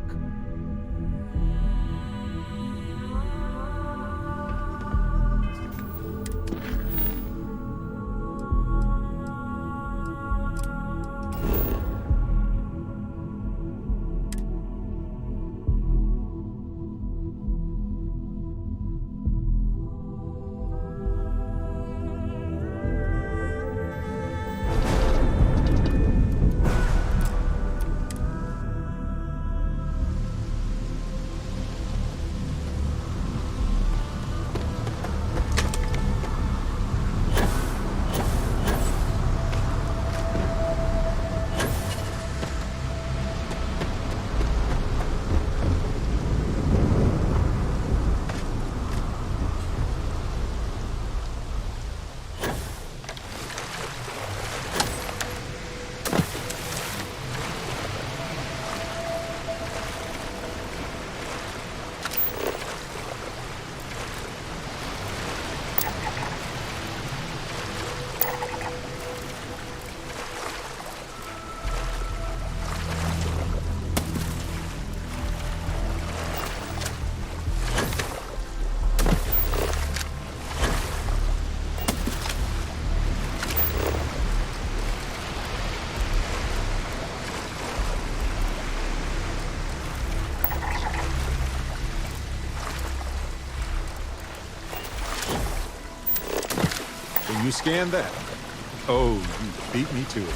Speaker 4: You scan that. Oh, you beat me to it.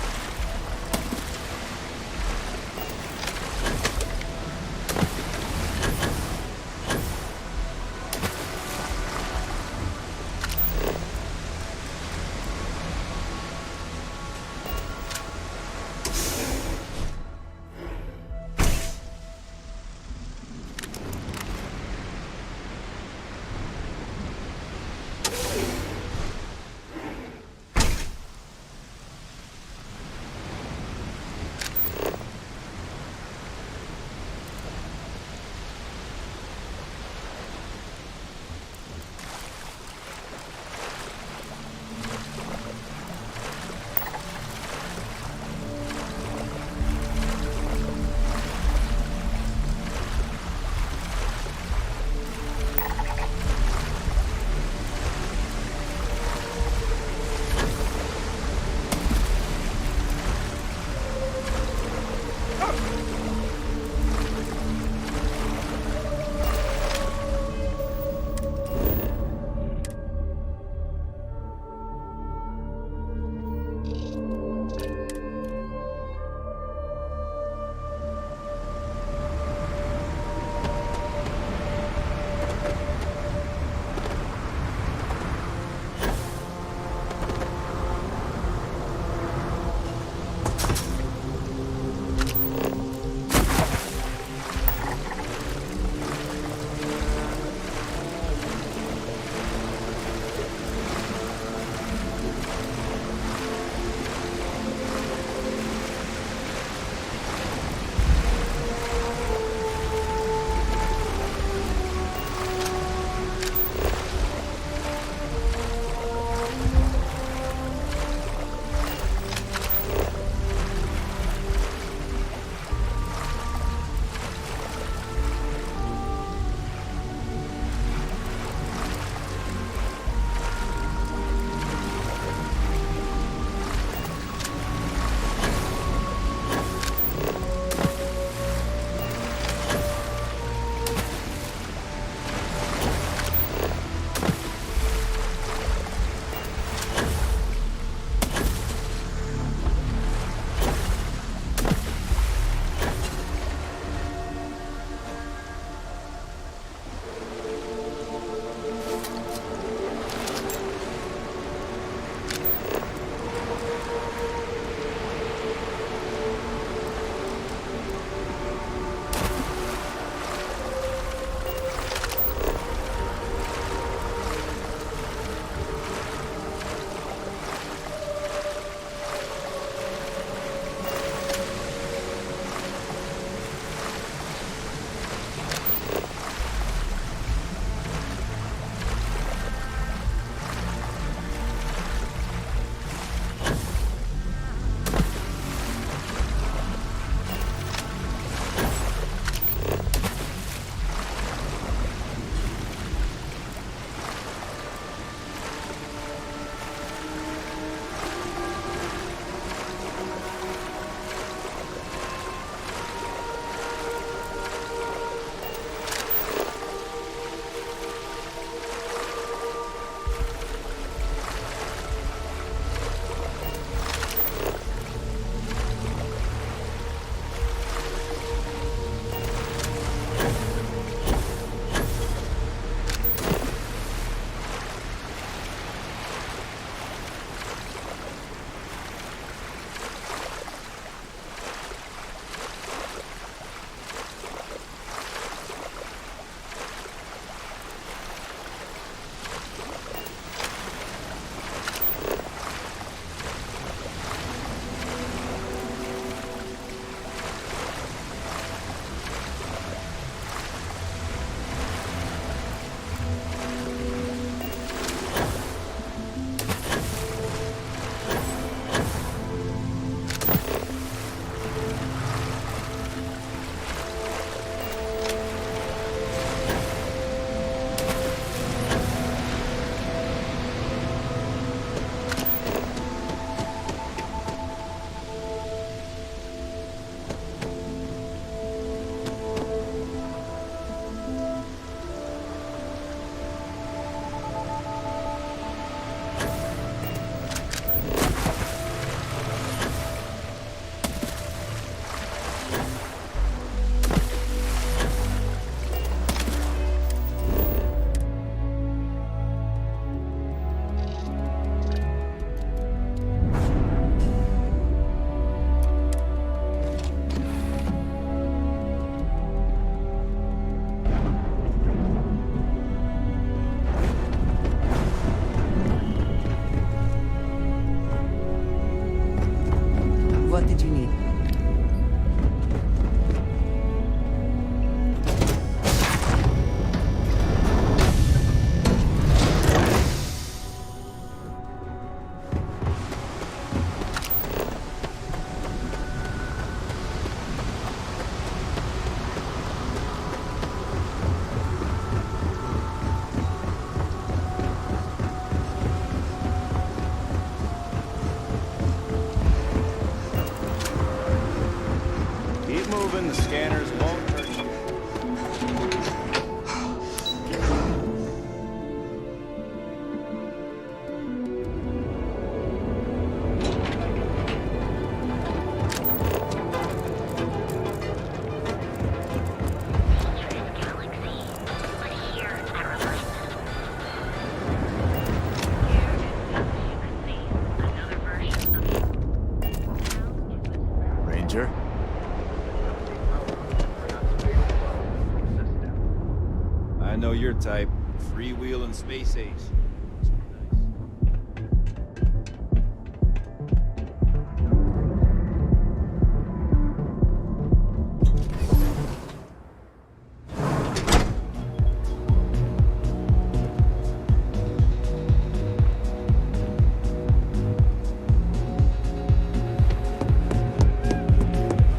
Speaker 3: I know your type. Freewheeling space ace.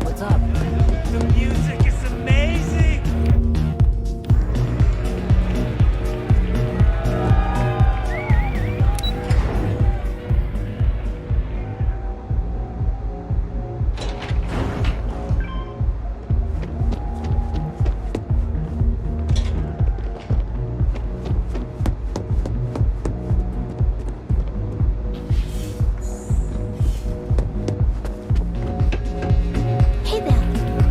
Speaker 6: What's up?
Speaker 16: The music is amazing!
Speaker 22: Hey there,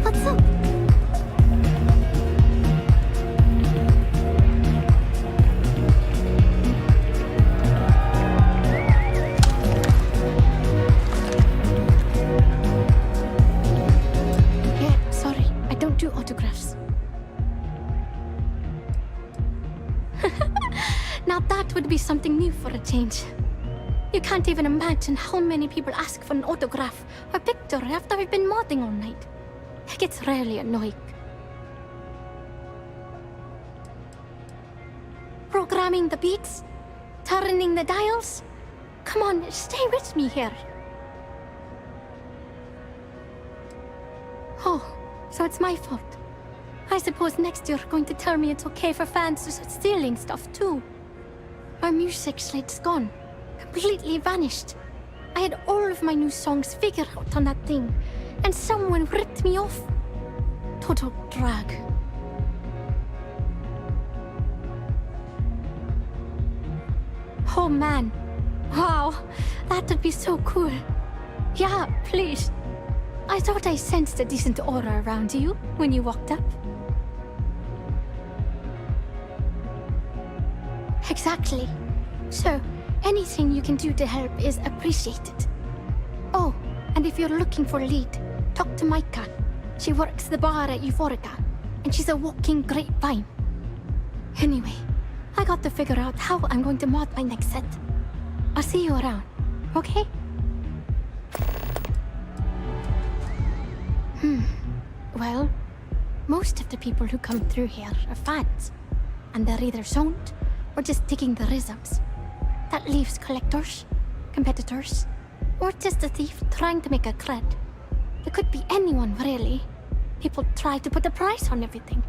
Speaker 22: what's up? Yeah, sorry, I don't do autographs. Now that would be something new for a change. You can't even imagine how many people ask for an autograph or picture after I've been modding all night. It gets really annoying. Programming the beats? Turning the dials? Come on, stay with me here. Oh, so it's my fault. I suppose next you're going to tell me it's okay for fans to start stealing stuff too. My music slate's gone. Completely vanished. I had all of my new songs figured out on that thing, and someone ripped me off. Total drag. Oh man. Wow, that would be so cool. Yeah, please. I thought I sensed a decent aura around you when you walked up. Exactly. So, anything you can do to help is appreciated. Oh, and if you're looking for a lead, talk to Micah. She works the bar at Euphorica, and she's a walking grapevine. Anyway, I got to figure out how I'm going to mod my next set. I'll see you around, okay? Well, most of the people who come through here are fans, and they're either zoned or just digging the rhythms. That leaves collectors, competitors, or just a thief trying to make a cred. It could be anyone, really. People try to put a price on everything.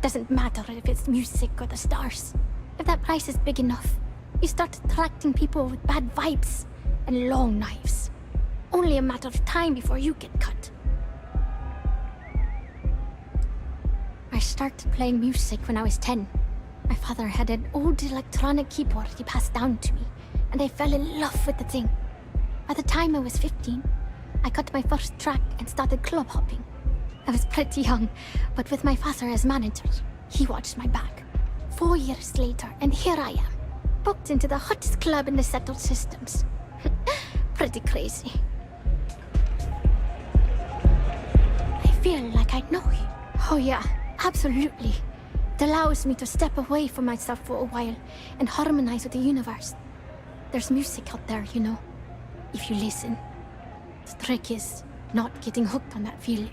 Speaker 22: Doesn't matter if it's music or the stars. If that price is big enough, you start attracting people with bad vibes and long knives. Only a matter of time before you get cut. I started playing music when I was 10. My father had an old electronic keyboard he passed down to me, and I fell in love with the thing. By the time I was 15, I got my first track and started club hopping. I was pretty young, but with my father as manager, he watched my back. 4 years later, and here I am, booked into the hottest club in the settled systems. Pretty crazy. I feel like I know you. Oh yeah, absolutely. It allows me to step away from myself for a while and harmonize with the universe. There's music out there, you know, if you listen. The trick is not getting hooked on that feeling.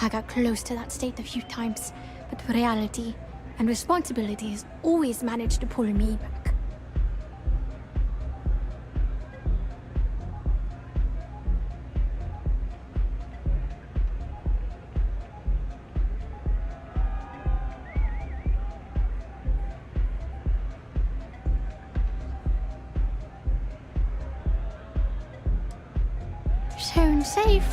Speaker 22: I got close to that state a few times, but reality and responsibilities always managed to pull me back. Sound safe.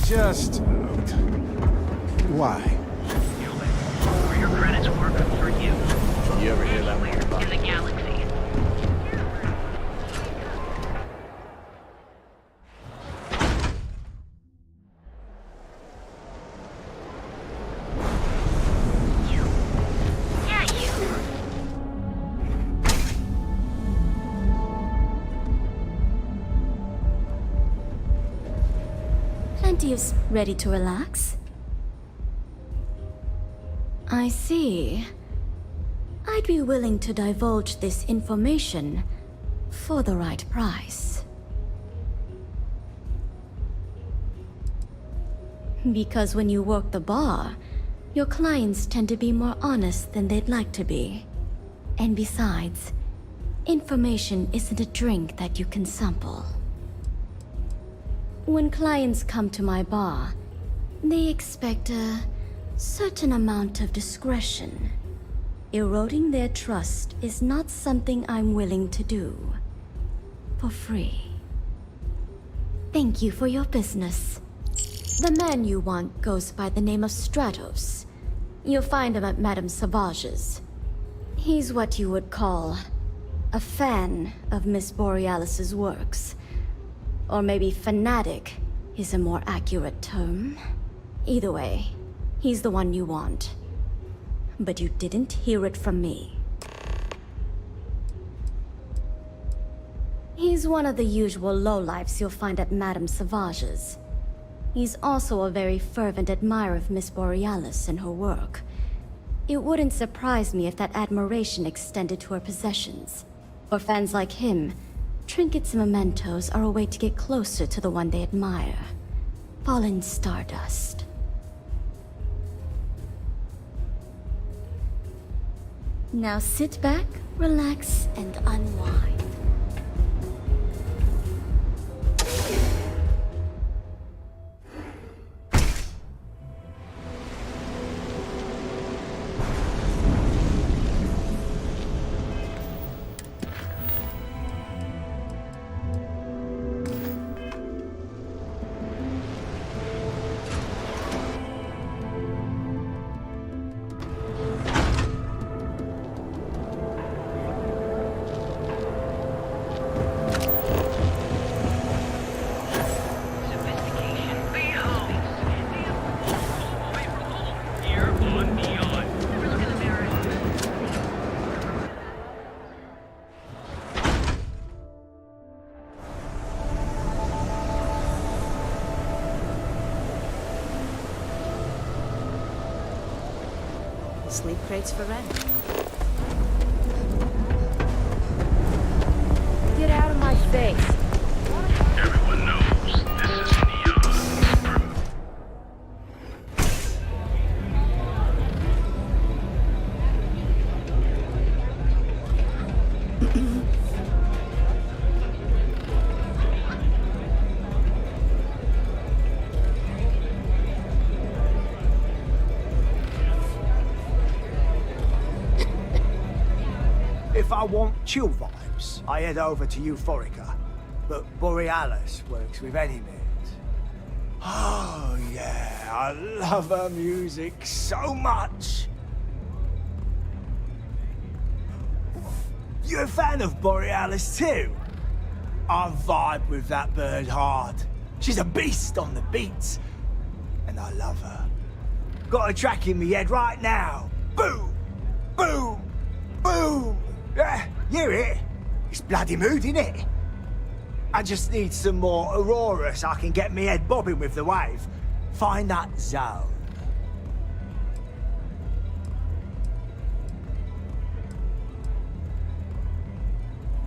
Speaker 4: just... why?
Speaker 8: Where your credits work for you.
Speaker 19: You ever hear that one
Speaker 8: In
Speaker 19: about
Speaker 8: the galaxy.
Speaker 10: Plenty of ready to relax. I see. I'd be willing to divulge this information for the right price. Because when you work the bar, your clients tend to be more honest than they'd like to be. And besides, information isn't a drink that you can sample. When clients come to my bar, they expect a certain amount of discretion. Eroding their trust is not something I'm willing to do for free. Thank you for your business. The man you want goes by the name of Stratos. You'll find him at Madame Savage's. He's what you would call a fan of Miss Borealis's works. Or maybe fanatic is a more accurate term. Either way, he's the one you want. But you didn't hear it from me. He's one of the usual lowlifes you'll find at Madame Savage's. He's also a very fervent admirer of Miss Borealis and her work. It wouldn't surprise me if that admiration extended to her possessions. For fans like him, trinkets and mementos are a way to get closer to the one they admire. Fallen stardust. Now sit back, relax, and unwind.
Speaker 13: Sleep crates for rent.
Speaker 20: Get out of my face.
Speaker 8: Everyone knows this is Neon.
Speaker 23: If I want chill vibes, I head over to Euphorica. But Borealis works with any means. Oh yeah, I love her music so much. You a fan of Borealis too? I vibe with that bird hard. She's a beast on the beats. And I love her. Got a track in me head right now. Boom! Boom! Boom! Yeah, hear it? It's bloody mood, innit? I just need some more Aurora so I can get me head bobbing with the wave. Find that zone.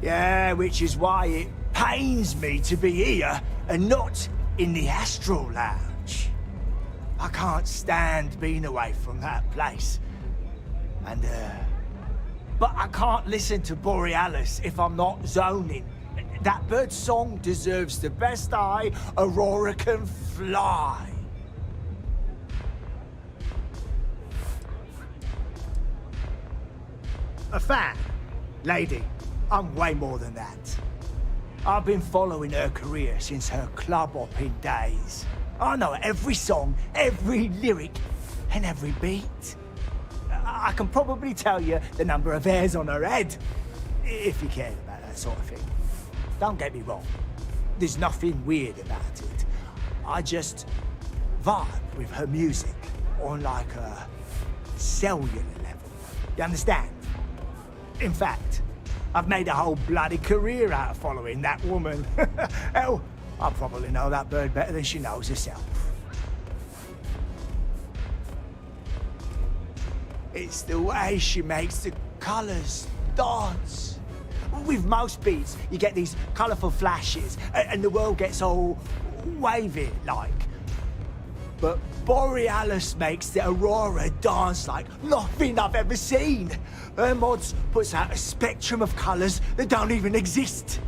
Speaker 23: Yeah, which is why it pains me to be here and not in the Astral Lounge. I can't stand being away from that place. And, but I can't listen to Borealis if I'm not zoning. That bird's song deserves the best eye Aurora can fly. A fan? Lady, I'm way more than that. I've been following her career since her club hopping days. I know every song, every lyric, and every beat. I can probably tell you the number of hairs on her head, if you cared about that sort of thing. Don't get me wrong, there's nothing weird about it. I just vibe with her music on like a cellular level. You understand? In fact, I've made a whole bloody career out of following that woman. Hell, I probably know that bird better than she knows herself. It's the way she makes the colours dance. With most beats, you get these colourful flashes, and the world gets all wavy like. But Borealis makes the Aurora dance like nothing I've ever seen. Her mods puts out a spectrum of colours that don't even exist.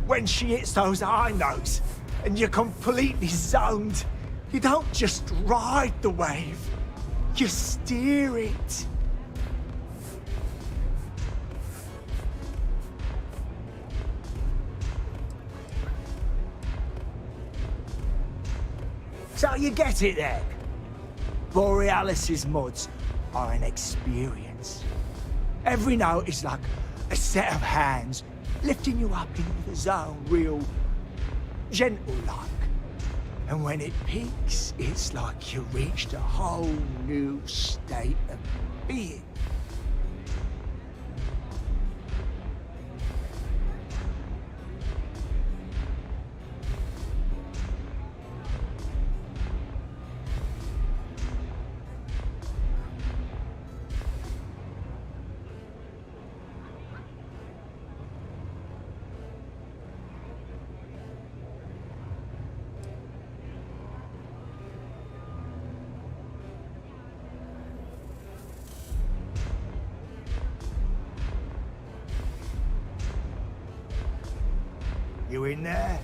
Speaker 23: When she hits those high notes, and you're completely zoned, you don't just ride the wave, you steer it. So you get it then? Borealis's mods are an experience. Every note is like a set of hands lifting you up into the zone real gentle-like. And when it peaks, it's like you reached a whole new state of being. You in there?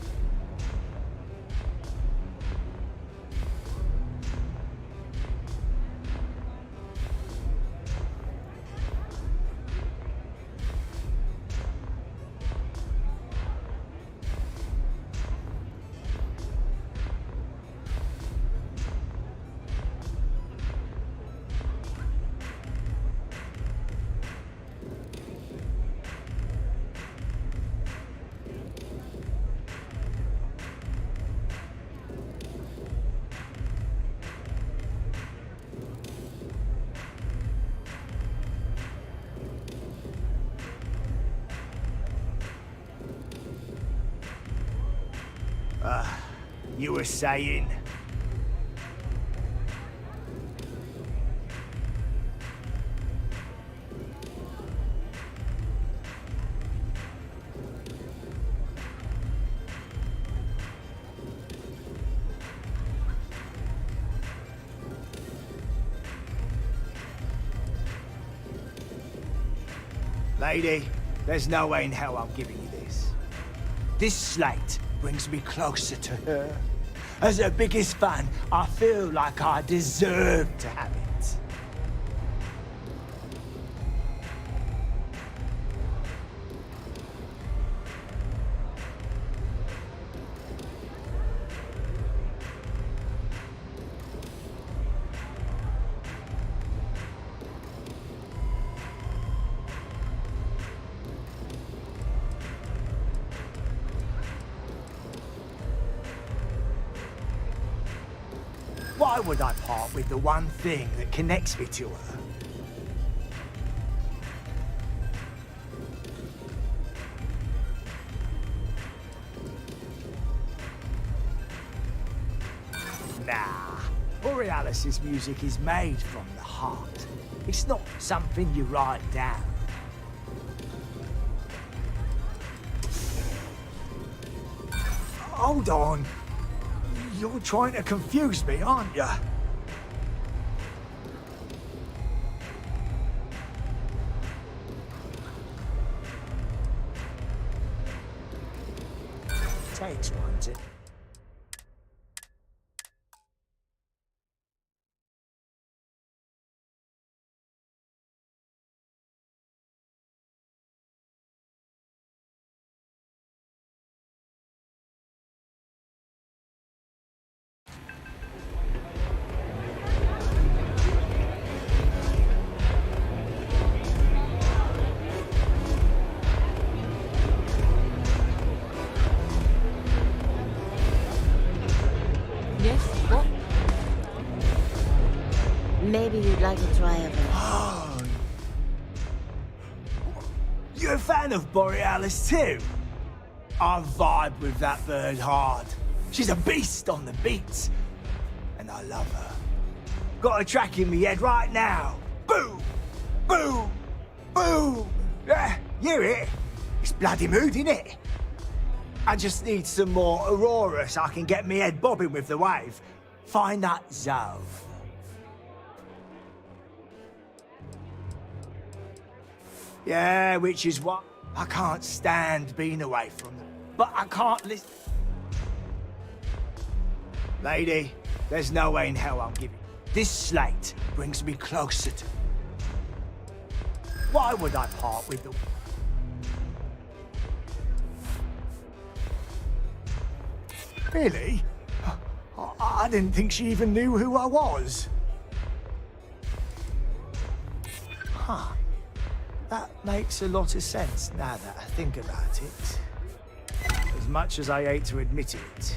Speaker 23: You were saying? Lady, there's no way in hell I'm giving you this. This slate brings me closer to her. As her biggest fan, I feel like I deserve to have it. Why would I part with the one thing that connects me to her? Nah, Borealis's music is made from the heart. It's not something you write down. Hold on. You're trying to confuse me, aren't you? Takes one to...
Speaker 13: Maybe you'd like to try a bit.
Speaker 23: Oh. You're a fan of Borealis too? I vibe with that bird hard. She's a beast on the beats. And I love her. Got a track in me head right now. Boom! Boom! Boom! Yeah, hear it? It's bloody mood, innit? I just need some more Aurora so I can get me head bobbing with the wave. Find that zone. Yeah, which is what I can't stand being away from them. But I can't listen. Lady, there's no way in hell I'm giving. This slate brings me closer to. Why would I part with the... Really? I didn't think she even knew who I was. Huh. That makes a lot of sense now that I think about it. As much as I hate to admit it,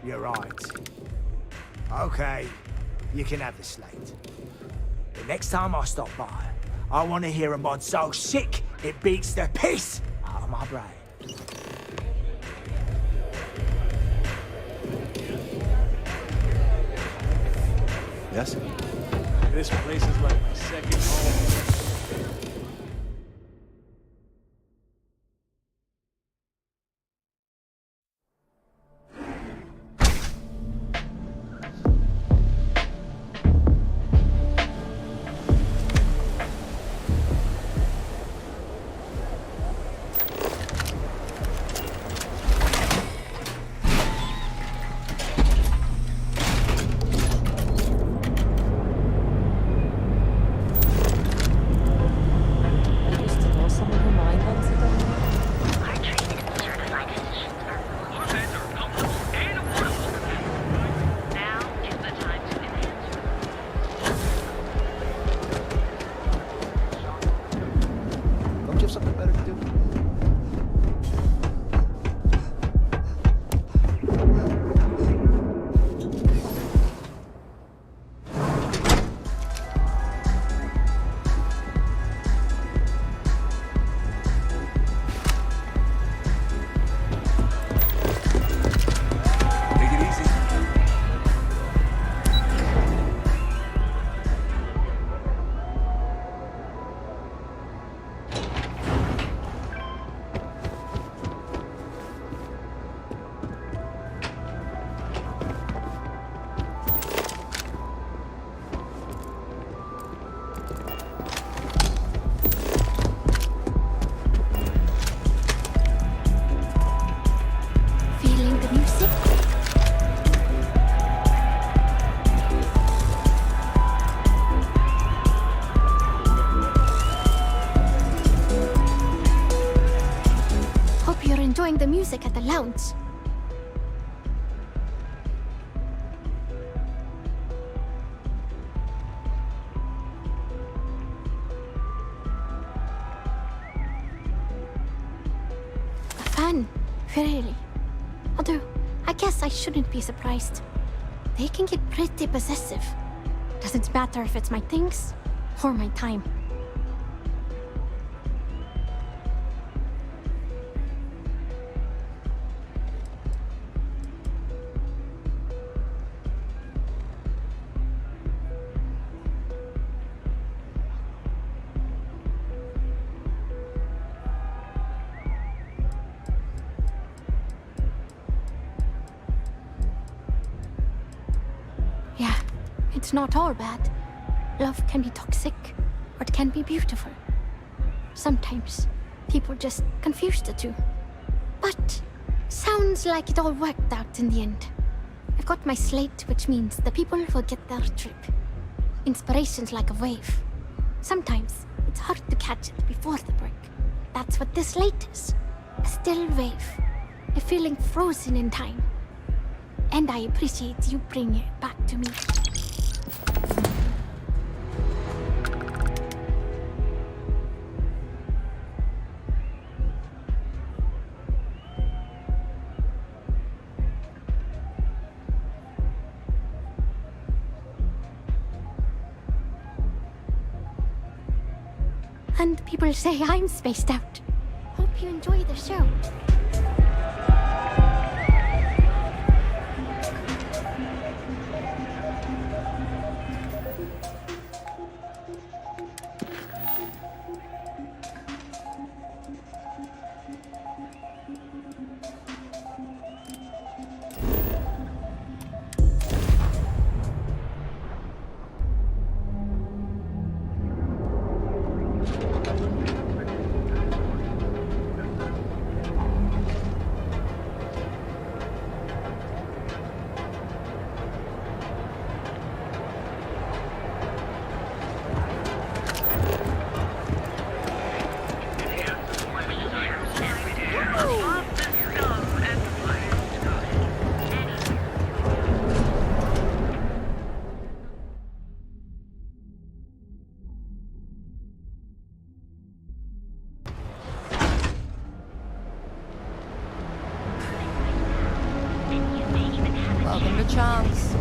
Speaker 23: you're right. Okay, you can have the slate. The next time I stop by, I want to hear a mod so sick it beats the piss out of my brain.
Speaker 3: Yes? This place is like my second home.
Speaker 22: Enjoying the music at the lounge. A fan, really. Although, I guess I shouldn't be surprised. They can get pretty possessive. Doesn't matter if it's my things or my time. It's not all bad. Love can be toxic, or it can be beautiful. Sometimes, people just confuse the two. But, sounds like it all worked out in the end. I've got my slate, which means the people will get their trip. Inspiration's like a wave. Sometimes, it's hard to catch it before the break. That's what this slate is. A still wave. A feeling frozen in time. And I appreciate you bringing it back to me. And people say I'm spaced out. Hope you enjoy the show.
Speaker 6: Welcome to Chance.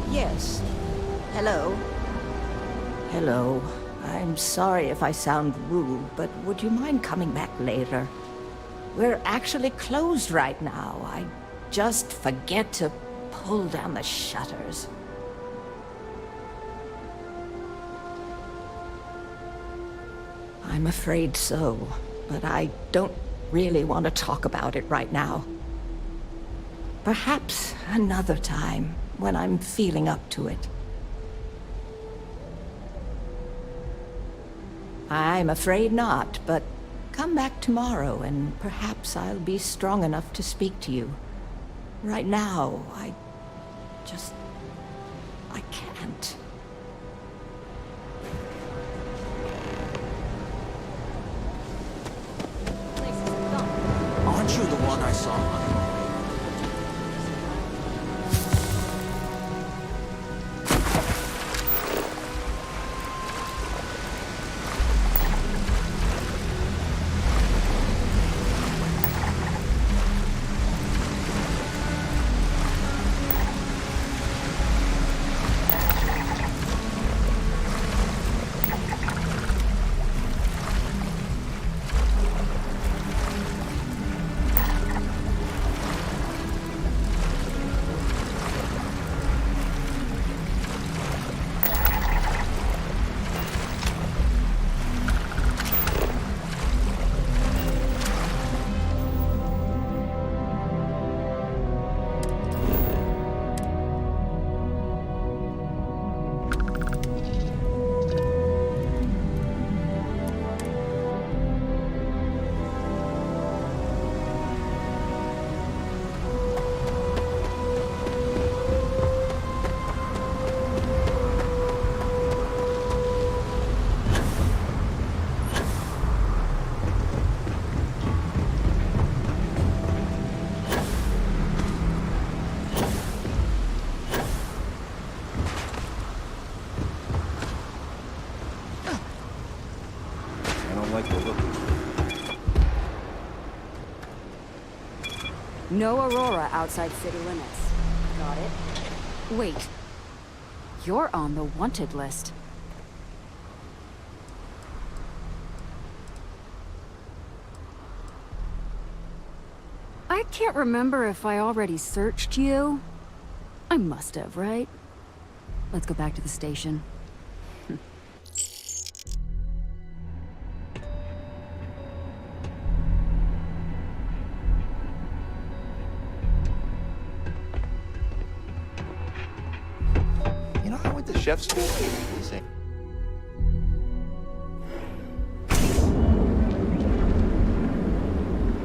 Speaker 18: Yes. Hello. Hello. I'm sorry if I sound rude, but would you mind coming back later? We're actually closed right now. I just forget to pull down the shutters. I'm afraid so, but I don't really want to talk about it right now. Perhaps another time, when I'm feeling up to it. I'm afraid not, but come back tomorrow and perhaps I'll be strong enough to speak to you. Right now, I can't.
Speaker 3: Aren't you the one I saw?
Speaker 1: No Aurora outside city limits. Got it? Wait. You're on the wanted list. I can't remember if I already searched you. I must have, right? Let's go back to the station.
Speaker 11: You know, I went to chef school.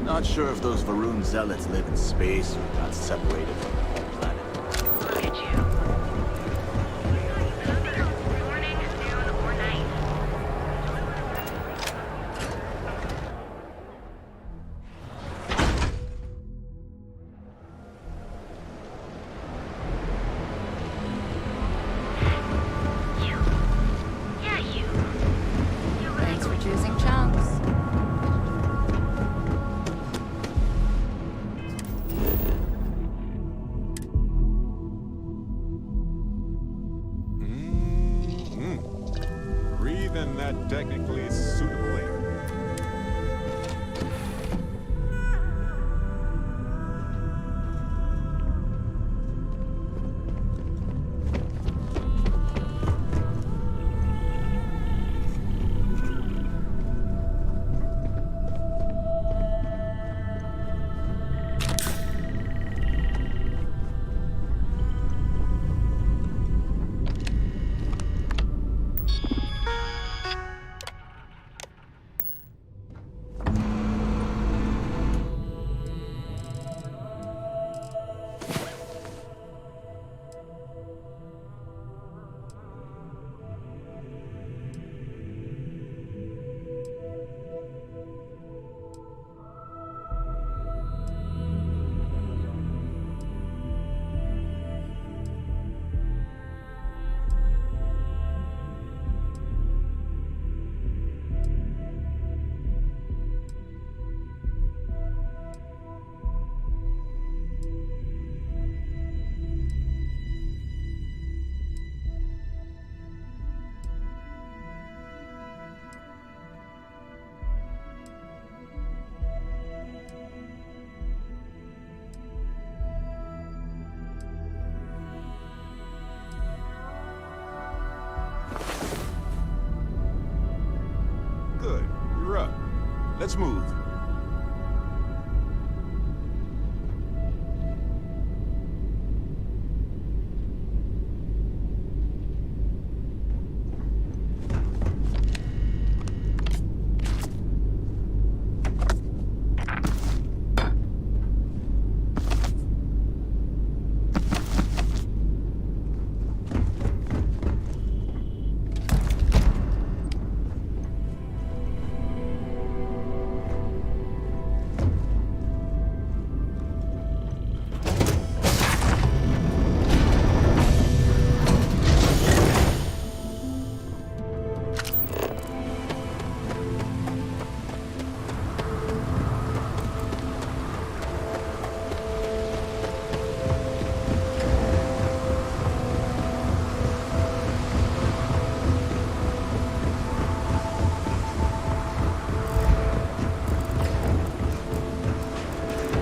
Speaker 19: Not sure if those Varun zealots live in space or got separated from the home planet.
Speaker 8: Look at you. Morning, noon, or night.
Speaker 2: let's move.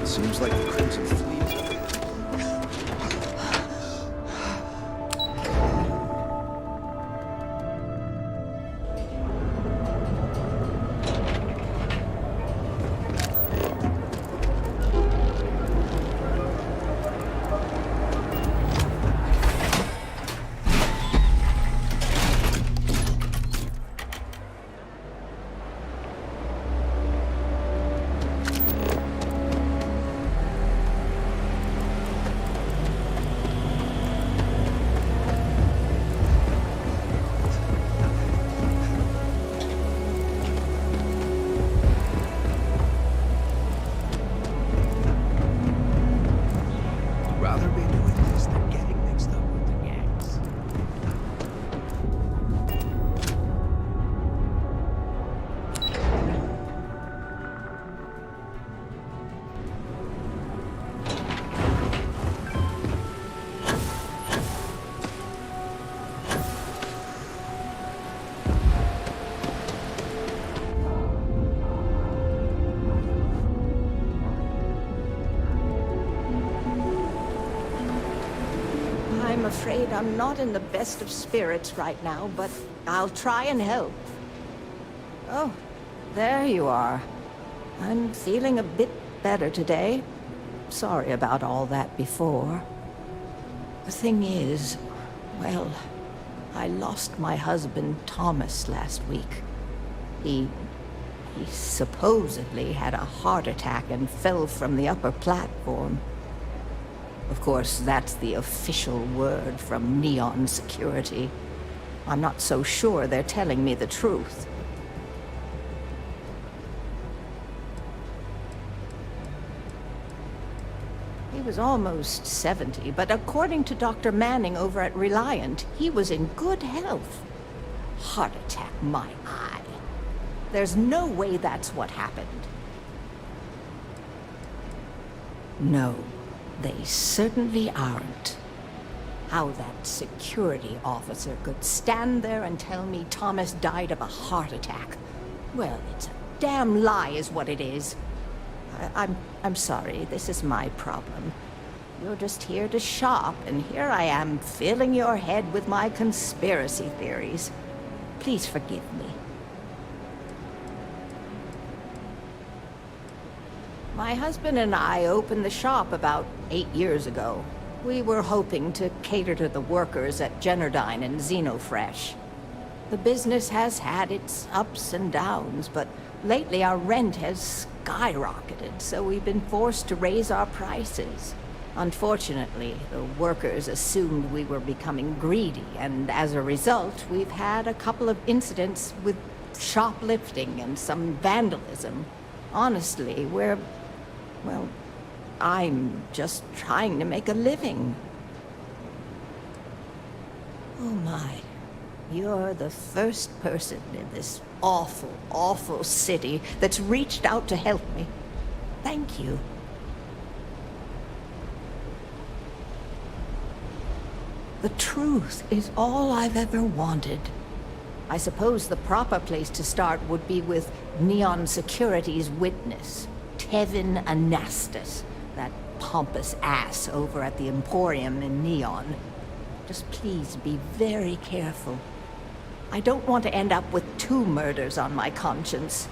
Speaker 11: Seems like the Crimson Fleet.
Speaker 19: Rather be doing this than getting mixed up with the gangs.
Speaker 18: I'm afraid I'm not in the best of spirits right now, but I'll try and help. Oh, there you are. I'm feeling a bit better today. Sorry about all that before. The thing is, well, I lost my husband Thomas last week. He supposedly had a heart attack and fell from the upper platform. Of course, that's the official word from Neon Security. I'm not so sure they're telling me the truth. He was almost 70, but according to Dr. Manning over at Reliant, he was in good health. Heart attack, my eye. There's no way that's what happened. No. They certainly aren't. How that security officer could stand there and tell me Thomas died of a heart attack. Well, it's a damn lie is what it is. I'm sorry, this is my problem. You're just here to shop, and here I am filling your head with my conspiracy theories. Please forgive me. My husband and I opened the shop about 8 years ago. We were hoping to cater to the workers at Generdyne and Xenofresh. The business has had its ups and downs, but lately our rent has skyrocketed, so we've been forced to raise our prices. Unfortunately, the workers assumed we were becoming greedy, and as a result, we've had a couple of incidents with shoplifting and some vandalism. Honestly, well, I'm just trying to make a living. Oh my. You're the first person in this awful, awful city that's reached out to help me. Thank you. The truth is all I've ever wanted. I suppose the proper place to start would be with Neon Security's witness. Tevin Anastas, that pompous ass over at the Emporium in Neon. Just please be very careful. I don't want to end up with 2 murders on my conscience.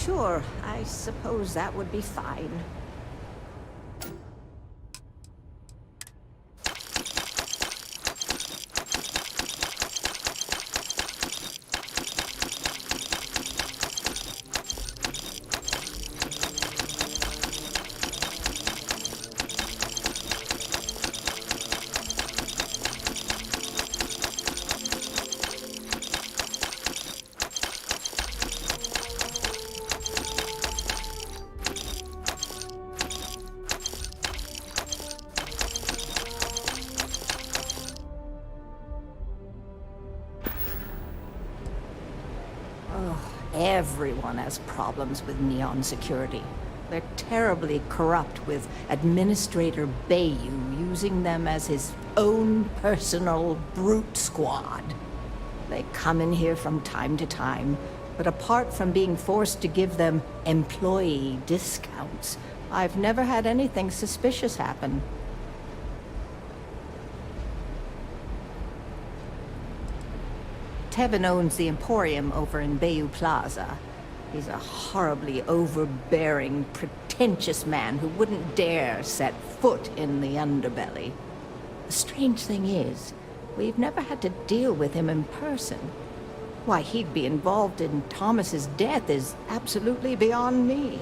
Speaker 18: Sure, I suppose that would be fine. Everyone has problems with Neon security. They're terribly corrupt, with Administrator Bayou using them as his own personal brute squad. They come in here from time to time, but apart from being forced to give them employee discounts, I've never had anything suspicious happen. Tevin owns the Emporium over in Bayou Plaza. He's a horribly overbearing, pretentious man who wouldn't dare set foot in the underbelly. The strange thing is, we've never had to deal with him in person. Why he'd be involved in Thomas's death is absolutely beyond me.